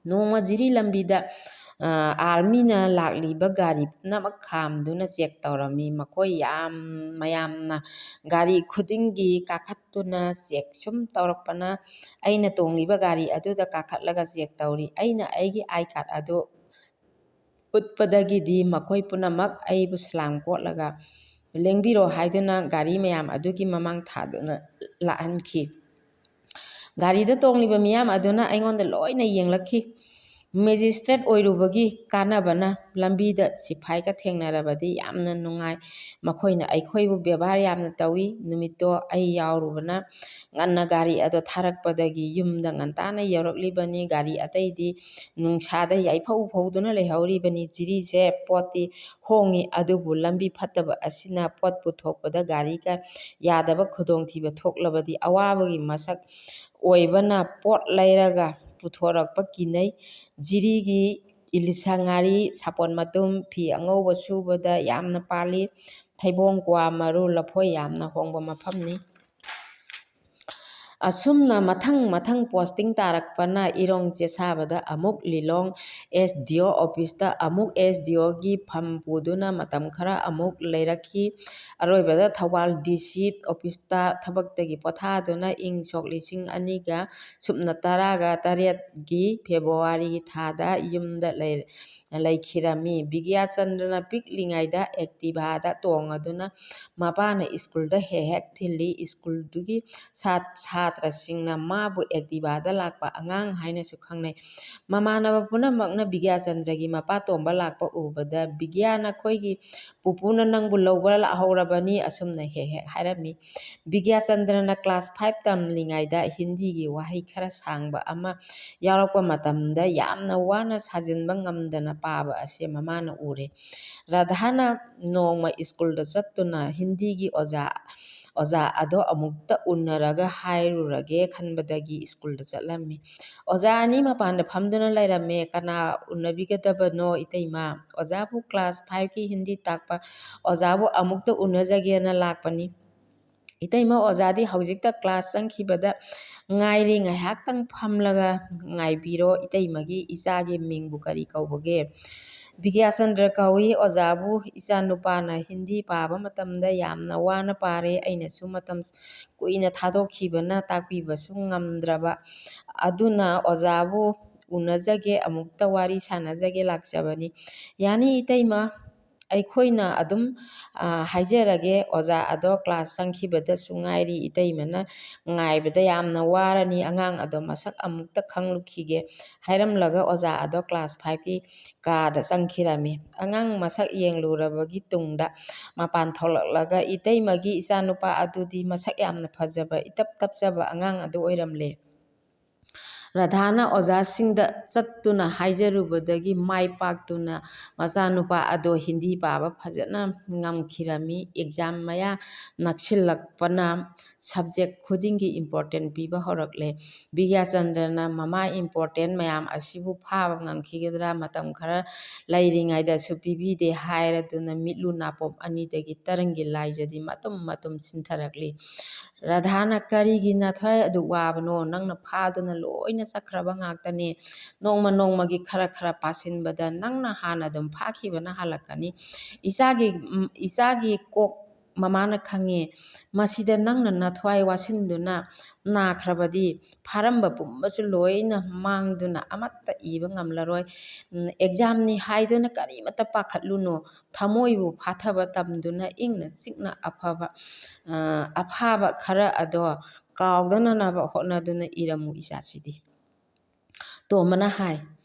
ꯅꯣꯡꯃ ꯖꯤꯔꯤ ꯂꯝꯕꯤꯗ ꯑꯥꯔꯃꯤꯅ ꯂꯥꯛꯂꯤꯕ ꯒꯥꯔꯤ ꯄꯨꯝꯅꯃꯛ ꯈꯥꯝꯗꯨꯅ ꯆꯦꯛ ꯇꯧꯔꯝꯃꯤ꯫ ꯃꯈꯣꯏ ꯃꯌꯥꯝꯅ ꯒꯥꯔꯤ ꯈꯨꯗꯤꯡꯒꯤ ꯀꯥꯈꯠꯇꯨꯅ ꯆꯦꯛ ꯁꯨꯝ ꯇꯧꯔꯛꯄꯅ ꯑꯩꯅ ꯇꯣꯡꯂꯤꯕ ꯒꯥꯔꯤ ꯑꯗꯨꯗ ꯀꯥꯈꯠꯂꯒ ꯆꯦꯛ ꯇꯧꯔꯤ꯫ ꯑꯩꯅ ꯑꯩꯒꯤ ꯑꯥꯏ ꯀꯥꯔꯗ ꯑꯗꯨ ꯎꯠꯄꯗꯒꯤꯗꯤ ꯃꯈꯣꯏ ꯄꯨꯝꯅꯃꯛ ꯑꯩꯕꯨ ꯁꯂꯥꯝ ꯀꯣꯠꯂꯒ ꯂꯦꯡꯕꯤꯔꯣ ꯍꯥꯏꯗꯨꯅ ꯒꯥꯔꯤ ꯃꯌꯥꯝ ꯑꯗꯨꯒꯤ ꯃꯃꯥꯡ ꯊꯥꯗꯨꯅ ꯂꯥꯛꯍꯟꯈꯤ꯫ ꯒꯥꯔꯤꯗ ꯇꯣꯡꯂꯤꯕ ꯃꯤꯌꯥꯝ ꯑꯗꯨꯅ ꯑꯩꯉꯣꯟꯗ ꯂꯣꯏꯅ ꯌꯦꯡꯂꯛꯈꯤ꯫ ꯃꯦꯖꯤꯁꯇ꯭ꯔꯦꯠ ꯑꯣꯏꯔꯨꯕꯒꯤ ꯀꯥꯟꯅꯕꯅ ꯂꯝꯕꯤꯗ ꯁꯤꯐꯥꯏꯒ ꯊꯦꯡꯅꯔꯕꯗꯤ ꯌꯥꯝꯅ ꯅꯨꯡꯉꯥꯏ꯫ ꯃꯈꯣꯏꯅ ꯑꯩꯈꯣꯏꯕꯨ ꯕꯦꯕꯥꯔ ꯌꯥꯝꯅ ꯇꯧꯏ꯫ ꯅꯨꯃꯤꯠꯇꯣ ꯑꯩ ꯌꯥꯎꯔꯨꯕꯅ ꯉꯟꯅ ꯒꯥꯔꯤ ꯑꯗꯣ ꯊꯥꯔꯛꯄꯗꯒꯤ ꯌꯨꯝꯗ ꯉꯟꯇꯥꯅ ꯌꯧꯔꯛꯂꯤꯕꯅꯤ꯫ ꯒꯥꯔꯤ ꯑꯇꯩꯗꯤ ꯅꯨꯡꯁꯥꯗ ꯌꯥꯏꯐꯧ ꯐꯧꯗꯨꯅ ꯂꯩꯍꯧꯔꯤꯕꯅꯤ꯫ ꯖꯤꯔꯤꯁꯦ ꯄꯣꯠꯇꯤ ꯍꯣꯡꯉꯤ, ꯑꯗꯨꯕꯨ ꯂꯝꯕꯤ ꯐꯠꯇꯕ ꯑꯁꯤꯅ ꯄꯣꯠ ꯄꯨꯊꯣꯛꯄꯗ ꯒꯥꯔꯤꯒ ꯌꯥꯗꯕ ꯈꯨꯗꯣꯡꯊꯤꯕ ꯊꯣꯛꯂꯕꯗꯤ ꯑꯋꯥꯕꯒꯤ ꯃꯁꯛ ꯑꯣꯏꯕꯅ ꯄꯣꯠ ꯂꯩꯔꯒ ꯄꯨꯊꯣꯔꯛꯄ ꯀꯤꯅꯩ꯫ ꯖꯤꯔꯤꯒꯤ ꯏꯂꯤꯁꯥ ꯉꯥꯔꯤ, ꯁꯥꯄꯣꯟ ꯃꯇꯨꯝ, ꯐꯤ ꯑꯉꯧꯕ ꯁꯨꯕꯗ ꯌꯥꯝꯅ ꯄꯥꯜꯂꯤ꯫ ꯊꯩꯕꯣꯡ, ꯀ꯭ꯋꯥ ꯃꯔꯨ, ꯂꯐꯣꯏ ꯌꯥꯝꯅ ꯍꯣꯡꯕ ꯃꯐꯝꯅꯤ꯫ ꯑꯁꯨꯝꯅ ꯃꯊꯪ ꯄꯣꯁꯇꯤꯡ ꯇꯥꯔꯛꯄꯅ ꯏꯔꯣꯡ ꯆꯦꯁꯥꯕꯗ ꯑꯃꯨꯛ ꯂꯤꯂꯣꯡ SDO ꯑꯣꯐꯤꯁꯇ ꯑꯃꯨꯛ SDOꯒꯤ ꯐꯝ ꯄꯨꯗꯨꯅ ꯃꯇꯝ ꯈꯔ ꯑꯃꯨꯛ ꯂꯩꯔꯛꯈꯤ꯫ ꯑꯔꯣꯏꯕꯗ ꯊꯧꯕꯥꯜ DC ꯑꯣꯐꯤꯁꯇ ꯊꯕꯛꯇꯒꯤ ꯄꯣꯊꯥꯗꯨꯅ ꯏꯪ ꯁꯣꯛ 2018ꯒꯤ ꯐꯦꯕ꯭ꯔꯨꯋꯥꯔꯤꯒꯤ ꯊꯥꯗ ꯌꯨꯝꯗ ꯂꯩꯈꯤꯔꯝꯃꯤ꯫ ꯕꯤꯒ꯭ꯌꯥꯆꯟꯗ꯭ꯔꯅ ꯄꯤꯛꯂꯤꯉꯩꯗ ꯑꯦꯛꯇꯤꯚꯥꯗ ꯇꯣꯡꯉꯗꯨꯅ ꯃꯄꯥꯅ ꯁ꯭ꯀꯨꯜꯗ ꯍꯦꯛ ꯍꯦꯛ ꯊꯤꯜꯂꯤ꯫ ꯁ꯭ꯀꯨꯜꯗꯨꯒꯤ ꯁꯥꯇ꯭ꯔꯁꯤꯡꯅ ꯃꯥꯕꯨ ꯑꯦꯛꯇꯤꯚꯥꯗ ꯂꯥꯛꯄ ꯑꯉꯥꯡ ꯍꯥꯏꯅꯁꯨ ꯈꯪꯅꯩ꯫ ꯃꯃꯥꯟꯅꯕ ꯄꯨꯝꯅꯃꯛꯅ ꯕꯤꯒ꯭ꯌꯥꯆꯟꯗ꯭ꯔꯒꯤ ꯃꯄꯥ ꯇꯣꯝꯕ ꯂꯥꯛꯄ ꯎꯕꯗ "ꯕꯤꯒ꯭ꯌꯥ, ꯅꯈꯣꯏꯒꯤ ꯄꯨꯄꯨꯅ ꯅꯪꯕꯨ ꯂꯧꯕ ꯂꯥꯛꯍꯧꯔꯕꯅꯤ" ꯑꯁꯨꯝꯅ ꯍꯦꯛ ꯍꯦꯛ ꯍꯥꯏꯔꯝꯃꯤ꯫ ꯕꯤꯒ꯭ꯌꯥꯆꯟꯗ꯭ꯔꯅ ꯀ꯭ꯂꯥꯁ 5 ꯇꯝꯂꯤꯉꯩꯗ ꯍꯤꯟꯗꯤꯒꯤ ꯋꯥꯍꯩ ꯈꯔ ꯁꯥꯡꯕ ꯑꯃ ꯌꯥꯎꯔꯛꯄ ꯃꯇꯝꯗ ꯌꯥꯝꯅ ꯋꯥꯅ ꯁꯥꯖꯤꯟꯕ ꯉꯝꯗꯅ ꯄꯥꯕ ꯑꯁꯦ ꯃꯃꯥꯅ ꯎꯔꯦ꯫ ꯔꯥꯙꯥꯅ ꯅꯣꯡꯃ ꯁ꯭ꯀꯨꯜꯗ ꯆꯠꯇꯨꯅ ꯍꯤꯟꯗꯤꯒꯤ ꯑꯣꯖꯥ ꯑꯗꯣ ꯑꯃꯨꯛꯇ ꯎꯅꯔꯒ ꯍꯥꯏꯔꯨꯔꯒꯦ ꯈꯟꯕꯗꯒꯤ ꯁ꯭ꯀꯨꯜꯗ ꯆꯠꯂꯝꯃꯤ꯫ ꯑꯣꯖꯥ ꯑꯅꯤ ꯃꯄꯥꯟꯗ ꯐꯝꯗꯨꯅ ꯂꯩꯔꯝꯃꯦ꯫ "ꯀꯅꯥ ꯎꯅꯕꯤꯒꯗꯕꯅꯣ ꯏꯇꯩꯃ?" "ꯑꯣꯖꯥꯕꯨ, ꯀ꯭ꯂꯥꯁ 5ꯀꯤ ꯍꯤꯟꯗꯤ ꯇꯥꯛꯄ ꯑꯣꯖꯥꯕꯨ ꯑꯃꯨꯛꯇ ꯎꯅꯖꯒꯦꯅ ꯂꯥꯛꯄꯅꯤ꯫ "ꯏꯇꯩꯃ, ꯑꯣꯖꯥꯗꯤ ꯍꯧꯖꯤꯛꯇ ꯀ꯭ꯂꯥꯁ ꯆꯪꯈꯤꯕꯗ ꯉꯥꯏꯔꯤ, ꯉꯥꯏꯍꯥꯛꯇꯪ ꯐꯝꯂꯒ ꯉꯥꯏꯕꯤꯔꯣ꯫ ꯏꯇꯩꯃꯒꯤ ꯏꯆꯥꯒꯤ ꯃꯤꯡꯕꯨ ꯀꯔꯤ ꯀꯧꯕꯒꯦ?" "ꯕꯤꯒ꯭ꯌꯥꯆꯟꯗ꯭ꯔ ꯀꯧꯏ ꯑꯣꯖꯥꯕꯨ꯫ ꯏꯆꯥꯅꯨꯄꯥꯅ ꯍꯤꯟꯗꯤ ꯄꯥꯕ ꯃꯇꯝꯗ ꯌꯥꯝꯅ ꯋꯥꯅ ꯄꯥꯔꯦ꯫ ꯑꯩꯅꯁꯨ ꯃꯇꯝ ꯀꯨꯏꯅ ꯊꯥꯗꯣꯛꯈꯤꯕꯅ ꯇꯥꯛꯄꯤꯕꯁꯨ ꯉꯝꯗ꯭ꯔꯕ, ꯑꯗꯨꯅ ꯑꯣꯖꯥꯕꯨ ꯎꯅꯖꯒꯦ, ꯑꯃꯨꯛꯇ ꯋꯥꯔꯤ ꯁꯥꯟꯅꯖꯒꯦ ꯂꯥꯛꯆꯕꯅꯤ꯫ "ꯌꯥꯅꯤ ꯏꯇꯩꯃ, ꯑꯩꯈꯣꯏꯅ ꯑꯗꯨꯝ ꯍꯥꯏꯖꯔꯒꯦ ꯑꯣꯖꯥ ꯑꯗꯣ ꯀ꯭ꯂꯥꯁ ꯆꯪꯈꯤꯕꯗꯁꯨ ꯉꯥꯏꯔꯤ ꯏꯇꯩꯃꯅ ꯉꯥꯏꯕꯗ ꯌꯥꯝꯅ ꯋꯥꯔꯅꯤ ꯑꯉꯥꯡ ꯑꯗꯣ ꯃꯁꯛ ꯑꯃꯨꯛꯇ ꯈꯪꯂꯨꯈꯤꯒꯦ ꯍꯥꯏꯔꯝꯂꯒ ꯑꯣꯖꯥ ꯑꯗꯣ ꯀ꯭ꯂꯥꯁ 5ꯀꯤ ꯀꯥꯗ ꯆꯪꯈꯤꯔꯝꯃꯤ꯫ ꯑꯉꯥꯡ ꯃꯁꯛ ꯌꯦꯡꯂꯨꯔꯕꯒꯤ ꯇꯨꯡꯗ ꯃꯄꯥꯟ ꯊꯣꯛꯂꯛꯂꯒ ꯏꯇꯩꯃꯒꯤ ꯏꯆꯥꯅꯨꯄꯥ ꯑꯗꯨꯗꯤ ꯃꯁꯛ ꯌꯥꯝꯅ ꯐꯖꯕ ꯏꯇꯞ ꯇꯞꯆꯕ ꯑꯉꯥꯡ ꯑꯗꯨ ꯑꯣꯏꯔꯝꯂꯦ꯫ ꯔꯥꯙꯥꯅ ꯑꯣꯖꯥꯁꯤꯡꯗ ꯆꯠꯇꯨꯅ ꯍꯥꯏꯖꯔꯨꯕꯗꯒꯤ ꯃꯥꯏ ꯄꯥꯛꯇꯨꯅ ꯃꯆꯥꯅꯨꯄꯥ ꯑꯗꯣ ꯍꯤꯟꯗꯤ ꯄꯥꯕ ꯐꯖꯅ ꯉꯝꯈꯤꯔꯝꯃꯤ꯫ ꯑꯦꯛꯖꯥꯝ ꯃꯌꯥ ꯅꯛꯁꯤꯜꯂꯛꯄꯅ ꯁꯕꯖꯦꯛ ꯈꯨꯗꯤꯡꯒꯤ ꯏꯝꯄꯣꯔꯇꯦꯟ ꯄꯤꯕ ꯍꯧꯔꯛꯂꯦ꯫ ꯕꯤꯗ꯭ꯌꯥꯆꯟꯗ꯭ꯔꯅ ꯃꯃꯥ ꯏꯝꯄꯣꯔꯇꯦꯟ ꯃꯌꯥꯝ ꯑꯁꯤꯕꯨ ꯐꯥꯕ ꯉꯝꯈꯤꯒꯗ꯭ꯔꯥ ꯃꯇꯝ ꯈꯔ ꯂꯩꯔꯤꯉꯩꯗꯁꯨ ꯄꯤꯕꯤꯗꯦ ꯍꯥꯏꯔꯗꯨꯅ ꯃꯤꯠꯂꯨ ꯅꯥꯄꯣꯞ ꯑꯅꯤꯗꯒꯤ ꯇꯔꯪꯒꯤ ꯂꯥꯏꯖꯗꯤ ꯃꯇꯨꯝ ꯃꯇꯨꯝ ꯆꯤꯟꯊꯔꯛꯂꯤ꯫ ꯔꯥꯙꯥꯅ ꯀꯔꯤꯒꯤ ꯅꯊ꯭ꯋꯥꯏ ꯑꯗꯨꯛ ꯋꯥꯕꯅꯣ ꯅꯪꯅ ꯐꯥꯗꯨꯅ ꯂꯣꯏꯅ ꯆꯠꯈ꯭ꯔꯕ ꯉꯥꯛꯇꯅꯤ ꯅꯣꯡꯃ ꯅꯣꯡꯃꯒꯤ ꯈꯔ ꯈꯔ ꯄꯥꯁꯤꯟꯕꯗ ꯅꯪꯅ ꯍꯥꯟꯅ ꯑꯗꯨꯝ ꯐꯥꯈꯤꯕꯅ ꯍꯥꯜꯂꯛꯀꯅꯤ꯫ ꯏꯆꯥꯒꯤ ꯀꯣꯛ ꯃꯃꯥꯅ ꯈꯪꯉꯤ ꯃꯁꯤꯗ ꯅꯪꯅ ꯅꯊ꯭ꯋꯥꯏ ꯋꯥꯁꯤꯟꯗꯨꯅ ꯅꯥꯈ꯭ꯔꯕꯗꯤ ꯐꯥꯔꯝꯕ ꯄꯨꯝꯕꯁꯨ ꯂꯣꯏꯅ ꯃꯥꯡꯗꯨꯅ ꯑꯃꯠꯇ ꯏꯕ ꯉꯝꯂꯔꯣꯏ꯫ ꯑꯦꯛꯖꯥꯝꯅꯤ ꯍꯥꯏꯗꯨꯅ ꯀꯔꯤꯃꯠꯇ ꯄꯥꯈꯠꯂꯨꯅꯨ ꯊꯃꯣꯏꯕꯨ ꯐꯥꯊꯕ ꯇꯝꯗꯨꯅ ꯏꯪꯅ ꯆꯤꯛꯅ ꯑꯐꯥꯕ ꯈꯔ ꯑꯗꯣ ꯀꯥꯎꯗꯅꯅꯕ ꯍꯣꯠꯅꯗꯨꯅ ꯏꯔꯝꯃꯨ ꯏꯆꯥꯁꯤꯗꯤ꯫ ꯇꯣꯝꯕꯅ ꯍꯥꯏ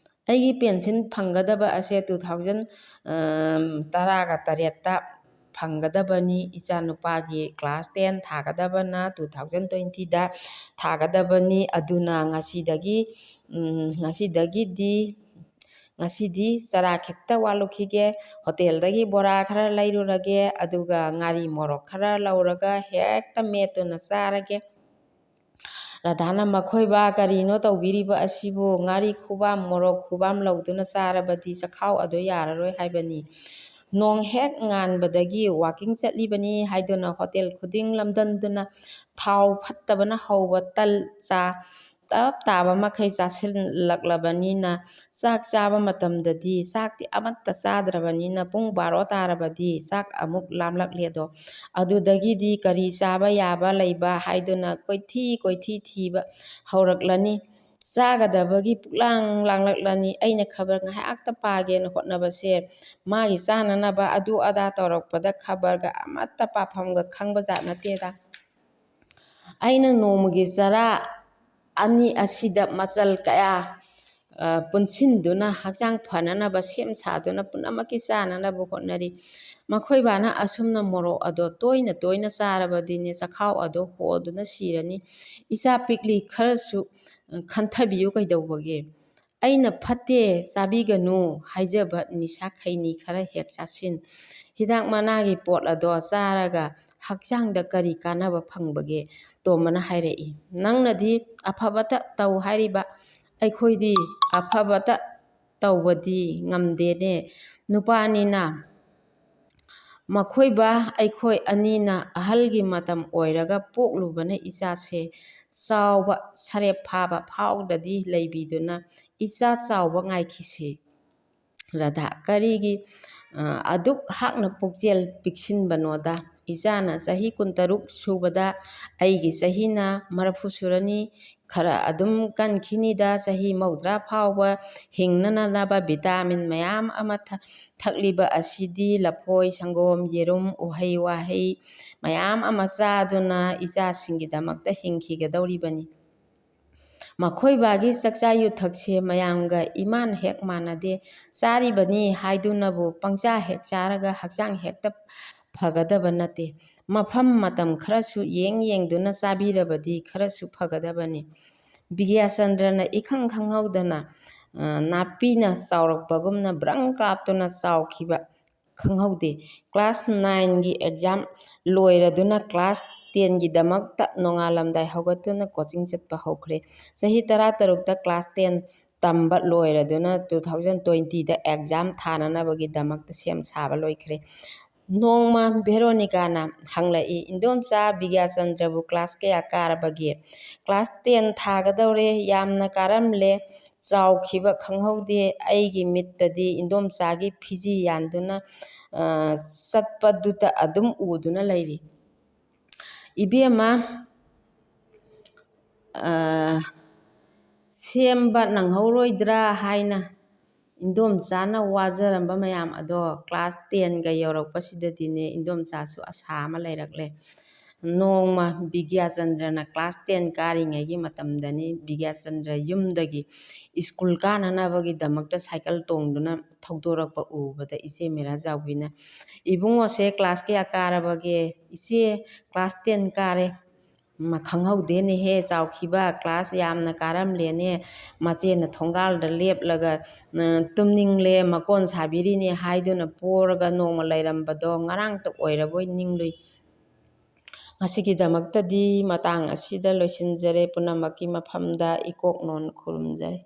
ꯑꯩꯒꯤ ꯄꯦꯟꯁꯤꯟ ꯐꯪꯒꯗꯕ ꯑꯁꯦ 2018ꯇ ꯐꯪꯒꯗꯕꯅꯤ ꯏꯆꯥꯅꯨꯄꯥꯒꯤ ꯀ꯭ꯂꯥꯁ 10 ꯊꯥꯒꯗꯕꯅ 2020ꯗ ꯊꯥꯒꯗꯕꯅꯤ ꯑꯗꯨꯅ ꯉꯁꯤꯗꯤ ꯆꯔꯥ ꯈꯤꯇ ꯋꯥꯠꯂꯨꯈꯤꯒꯦ ꯍꯣꯇꯦꯜꯗꯒꯤ ꯕꯣꯔꯥ ꯈꯔ ꯂꯩꯔꯨꯔꯒꯦ ꯑꯗꯨꯒ ꯉꯥꯔꯤ ꯃꯣꯔꯣꯛ ꯈꯔ ꯂꯧꯔꯒ ꯍꯦꯛꯇ ꯃꯦꯠꯇꯨꯅ ꯆꯥꯔꯒꯦ꯫ ꯔꯥꯙꯥꯅ ꯃꯈꯣꯏꯕꯥ ꯀꯔꯤꯅꯣ ꯇꯧꯕꯤꯔꯤꯕ ꯑꯁꯤꯕꯨ ꯉꯥꯔꯤ ꯈꯨꯕꯥꯝ ꯃꯣꯔꯣꯛ ꯈꯨꯕꯥꯝ ꯂꯧꯗꯨꯅ ꯆꯥꯔꯕꯗꯤ ꯆꯈꯥꯎ ꯑꯗꯣ ꯌꯥꯔꯔꯣꯏ ꯍꯥꯏꯕꯅꯤ꯫ ꯅꯣꯡ ꯍꯦꯛ ꯉꯥꯟꯕꯗꯒꯤ ꯋꯥꯀꯤꯡ ꯆꯠꯂꯤꯕꯅꯤ ꯍꯥꯏꯗꯨꯅ ꯍꯣꯇꯦꯜ ꯈꯨꯗꯤꯡ ꯂꯝꯗꯟꯗꯨꯅ ꯊꯥꯎ ꯐꯠꯇꯕꯅ ꯍꯧꯕ ꯇꯜ ꯆꯥ ꯇꯞ ꯇꯥꯕ ꯃꯈꯩ ꯆꯥꯁꯤꯜꯂꯛꯂꯕꯅꯤꯅ ꯆꯥꯛ ꯆꯥꯕ ꯃꯇꯝꯗꯗꯤ ꯆꯥꯛꯇꯤ ꯑꯃꯠꯇ ꯆꯥꯗ꯭ꯔꯕꯅꯤꯅ ꯄꯨꯡ 12 ꯇꯥꯔꯕꯗꯤ ꯆꯥꯛ ꯑꯃꯨꯛ ꯂꯥꯝꯂꯛꯂꯦꯗꯣ ꯑꯗꯨꯗꯒꯤꯗꯤ ꯀꯔꯤ ꯆꯥꯕ ꯌꯥꯕ ꯂꯩꯕ ꯍꯥꯏꯗꯨꯅ ꯀꯣꯏꯊꯤ ꯊꯤꯕ ꯍꯧꯔꯛꯂꯅꯤ꯫ ꯆꯥꯒꯗꯕꯒꯤ ꯄꯨꯛꯂꯥꯡ ꯂꯥꯡꯂꯛꯂꯅꯤ꯫ ꯑꯩꯅ ꯈꯕꯔ ꯉꯥꯏꯍꯥꯛꯇ ꯄꯥꯒꯦꯅ ꯍꯣꯠꯅꯕꯁꯦ ꯃꯥꯒꯤ ꯆꯥꯅꯅꯕ ꯑꯗꯨ ꯑꯗꯥ ꯇꯧꯔꯛꯄꯗ ꯈꯕꯔꯒ ꯑꯃꯠꯇ ꯄꯥꯐꯝꯒ ꯈꯪꯕꯖꯥꯠ ꯅꯠꯇꯦꯗ꯫ ꯑꯩꯅ ꯅꯣꯡꯃꯒꯤ ꯆꯔꯥ 2 ꯑꯁꯤꯗ ꯃꯆꯜ ꯀꯌꯥ ꯄꯨꯟꯁꯤꯟꯗꯨꯅ ꯍꯛꯆꯥꯡ ꯐꯅꯅꯕ ꯁꯦꯝ ꯁꯥꯗꯨꯅ ꯄꯨꯝꯅꯃꯛꯀꯤ ꯆꯥꯅꯅꯕ ꯍꯣꯠꯅꯔꯤ꯫ ꯃꯈꯣꯏꯕꯥꯅ ꯑꯁꯨꯝꯅ ꯃꯣꯔꯣꯛ ꯑꯗꯣ ꯇꯣꯏꯅ ꯆꯥꯔꯕꯗꯤꯅꯦ ꯆꯈꯥꯎ ꯑꯗꯣ ꯍꯣꯗꯨꯅ ꯁꯤꯔꯅꯤ꯫ ꯏꯆꯥ ꯄꯤꯛꯂꯤ ꯈꯔꯁꯨ ꯈꯟꯊꯕꯤꯌꯨ ꯀꯩꯗꯧꯕꯒꯦ꯫ ꯑꯩꯅ ꯐꯠꯇꯦ ꯆꯥꯕꯤꯒꯅꯨ ꯍꯥꯏꯖꯕ ꯅꯤꯁꯥ ꯈꯩꯅꯤꯈꯔ ꯍꯦꯛ ꯆꯥꯁꯤꯟ ꯍꯤꯗꯥꯛ ꯃꯅꯥꯒꯤ ꯄꯣꯠ ꯑꯗꯣ ꯆꯥꯔꯒ ꯍꯛꯆꯥꯡꯗ ꯀꯔꯤ ꯀꯥꯟꯅꯕ ꯐꯪꯕꯒꯦ꯫ ꯇꯣꯝꯕꯅ ꯍꯥꯏꯔꯛꯏ ꯅꯪꯅꯗꯤ ꯑꯐꯕꯇ ꯇꯧ ꯍꯥꯏꯔꯤꯕ ꯑꯩꯈꯣꯏꯗꯤ ꯑꯐꯕꯇ ꯇꯧꯕꯗꯤ ꯉꯝꯗꯦꯅꯦ ꯅꯨꯄꯥꯅꯤꯅ꯫ ꯃꯈꯣꯏꯕꯥ ꯑꯩꯈꯣꯏ ꯑꯅꯤꯅ ꯑꯍꯜꯒꯤ ꯃꯇꯝ ꯑꯣꯏꯔꯒ ꯄꯣꯛꯂꯨꯕꯅ ꯏꯆꯥꯁꯦ ꯆꯥꯎꯕ ꯁꯔꯦꯞ ꯐꯥꯕ ꯐꯥꯎꯗꯗꯤ ꯂꯩꯕꯤꯗꯨꯅ ꯏꯆꯥ ꯆꯥꯎꯕ ꯉꯥꯏꯈꯤꯁꯤ꯫ ꯔꯥꯙꯥ ꯀꯔꯤꯒꯤ ꯑꯗꯨꯛ ꯍꯥꯛꯅ ꯄꯨꯛꯆꯦꯜ ꯄꯤꯛꯁꯤꯟꯕꯅꯣꯗ ꯏꯆꯥꯅ ꯆꯍꯤ 23 ꯁꯨꯕꯗ ꯑꯩꯒꯤ ꯆꯍꯤꯅ 30 ꯁꯨꯔꯅꯤ ꯈꯔ ꯑꯗꯨꯝ ꯀꯟꯈꯤꯅꯤꯗ ꯆꯍꯤ 30 ꯐꯥꯎꯕ ꯍꯤꯡꯅꯅꯕ ꯚꯤꯇꯥꯃꯤꯟ ꯃꯌꯥꯝ ꯑꯃ ꯊꯛꯂꯤꯕ ꯑꯁꯤꯗꯤ ꯂꯐꯣꯏ ꯁꯪꯒꯣꯝ ꯌꯦꯔꯨꯝ ꯎꯍꯩ ꯋꯥꯍꯩ ꯃꯌꯥꯝ ꯑꯃ ꯆꯥꯗꯨꯅ ꯏꯆꯥꯁꯤꯡꯒꯤꯗꯃꯛꯇ ꯍꯤꯡꯈꯤꯒꯗꯧꯔꯤꯕꯅꯤ꯫ ꯃꯈꯣꯏꯕꯥꯒꯤ ꯆꯥꯛꯆꯥ ꯌꯨꯊꯛꯁꯦ ꯃꯌꯥꯝꯒ ꯏꯃꯥꯟ ꯍꯦꯛ ꯃꯥꯟꯅꯗꯦ ꯆꯥꯔꯤꯕꯅꯤ ꯍꯥꯏꯗꯨꯅꯕꯨ ꯄꯪꯆꯥ ꯍꯦꯛ ꯆꯥꯔꯒ ꯍꯛꯆꯥꯡ ꯍꯦꯛꯇ ꯐꯒꯗꯕ ꯅꯠꯇꯦ꯫ ꯃꯐꯝ ꯃꯇꯝ ꯈꯔꯁꯨ ꯌꯦꯡꯗꯨꯅ ꯆꯥꯕꯤꯔꯕꯗꯤ ꯈꯔꯁꯨ ꯐꯒꯗꯕꯅꯤ꯫ ꯕꯤꯗ꯭ꯌꯥꯆꯟꯗ꯭ꯔꯅ ꯏꯈꯪ ꯈꯪꯍꯧꯗꯅ ꯅꯥꯄꯤꯅ ꯆꯥꯎꯔꯛꯄꯒꯨꯝꯅ ꯕ꯭ꯔꯪ ꯀꯥꯞꯇꯨꯅ ꯆꯥꯎꯈꯤꯕ ꯈꯪꯍꯧꯗꯦ꯫ ꯀ꯭ꯂꯥꯁ 9ꯒꯤ ꯑꯦꯛꯖꯥꯝ ꯂꯣꯏꯔꯗꯨꯅ ꯀ꯭ꯂꯥꯁ 10ꯒꯤꯗꯃꯛꯇ ꯅꯣꯡꯉꯥꯜꯂꯝꯗꯥꯏ ꯍꯧꯒꯠꯇꯨꯅ ꯀꯣꯆꯤꯡꯆꯠꯄ ꯍꯧꯈ꯭ꯔꯦ꯫ ꯆꯍꯤ 13ꯇ ꯀ꯭ꯂꯥꯁ 10 ꯇꯝꯕ ꯂꯣꯏꯔꯗꯨꯅ 2020ꯗ ꯑꯦꯛꯖꯥꯝ ꯊꯥꯅꯅꯕꯒꯤꯗꯃꯛꯇ ꯁꯦꯝ ꯁꯥꯕ ꯂꯣꯏꯈ꯭ꯔꯦ꯫ ꯅꯣꯡꯃ ꯚꯦꯔꯣꯅꯤꯀꯥꯅ ꯍꯪꯂꯛꯏ ꯏꯟꯗꯣꯝꯆꯥ ꯕꯤꯗ꯭ꯌꯥꯆꯟꯗ꯭ꯔꯕꯨ ꯀ꯭ꯂꯥꯁ ꯀꯌꯥ ꯀꯥꯔꯕꯒꯦ꯫ ꯀ꯭ꯂꯥꯁ 10 ꯊꯥꯒꯗꯧꯔꯦ ꯌꯥꯝꯅ ꯀꯥꯔꯝꯂꯦ ꯆꯥꯎꯈꯤꯕ ꯈꯪꯍꯧꯗꯦ ꯑꯩꯒꯤ ꯃꯤꯠꯇꯗꯤ ꯏꯟꯗꯣꯝꯆꯥꯒꯤ ꯐꯤꯖꯤ ꯌꯥꯟꯗꯨꯅ ꯆꯠꯄꯗꯨꯇ ꯑꯗꯨꯝ ꯎꯗꯨꯅ ꯂꯩꯔꯤ꯫ ꯏꯕꯦꯝꯃ ꯁꯦꯝꯕ ꯅꯪꯍꯧꯔꯣꯏꯗ꯭ꯔꯥ ꯍꯥꯏꯅ ꯏꯟꯗꯣꯝꯆꯥꯅ ꯋꯥꯖꯔꯝꯕ ꯃꯌꯥꯝ ꯑꯗꯣ ꯀ꯭ꯂꯥꯁ 10ꯒ ꯌꯧꯔꯛꯄꯁꯤꯗꯗꯤꯅꯦ ꯏꯟꯗꯣꯝꯆꯥꯁꯨ ꯑꯁꯥ ꯑꯃ ꯂꯩꯔꯛꯂꯦ꯫ ꯅꯣꯡꯃ ꯕꯤꯗ꯭ꯌꯥꯆꯟꯗ꯭ꯔꯅ ꯀ꯭ꯂꯥꯁ 10 ꯀꯥꯔꯤꯉꯩꯒꯤ ꯃꯇꯝꯗꯅꯤ ꯕꯤꯗ꯭ꯌꯥꯆꯟꯗ꯭ꯔ ꯌꯨꯝꯗꯒꯤ ꯁ꯭ꯀꯨꯜ ꯀꯥꯅꯅꯕꯒꯤꯗꯃꯛꯇ ꯁꯥꯏꯀꯜ ꯇꯣꯡꯗꯨꯅ ꯊꯧꯗꯣꯔꯛꯄ ꯎꯕꯗ ꯏꯆꯦ ꯃꯦꯔꯥꯖꯥꯎꯕꯤꯅ "ꯏꯕꯨꯡꯉꯣꯁꯦ ꯀ꯭ꯂꯥꯁ ꯀꯌꯥ ꯀꯥꯔꯕꯒꯦ?" "ꯏꯆꯦ ꯀ꯭ꯂꯥꯁ 10 ꯀꯥꯔꯦ." "ꯈꯪꯍꯧꯗꯦꯅꯦꯍꯦ ꯆꯥꯎꯈꯤꯕ, ꯀ꯭ꯂꯥꯁ ꯌꯥꯝꯅ ꯀꯥꯔꯝꯂꯦꯅꯦ." ꯃꯆꯦꯅ ꯊꯣꯡꯒꯥꯜꯗ ꯂꯦꯞꯂꯒ ꯇꯨꯝꯅꯤꯡꯂꯦ ꯃꯀꯣꯟ ꯁꯥꯕꯤꯔꯤꯅꯦ ꯍꯥꯏꯗꯨꯅ ꯄꯣꯔꯒ ꯅꯣꯡꯃ ꯂꯩꯔꯝꯕꯗꯣ ꯉꯔꯥꯡꯇ ꯑꯣꯏꯔꯕꯣꯏ ꯅꯤꯡꯂꯨꯏ꯫ ꯉꯁꯤꯒꯤꯗꯃꯛꯇꯗꯤ ꯃꯇꯥꯡ ꯑꯁꯤꯗ ꯂꯣꯏꯁꯤꯟꯖꯔꯦ꯫ ꯄꯨꯝꯅꯃꯛꯀꯤ ꯃꯐꯝꯗ ꯏꯀꯣꯛꯅꯣꯟ ꯈꯨꯔꯨꯝꯖꯔꯤ꯫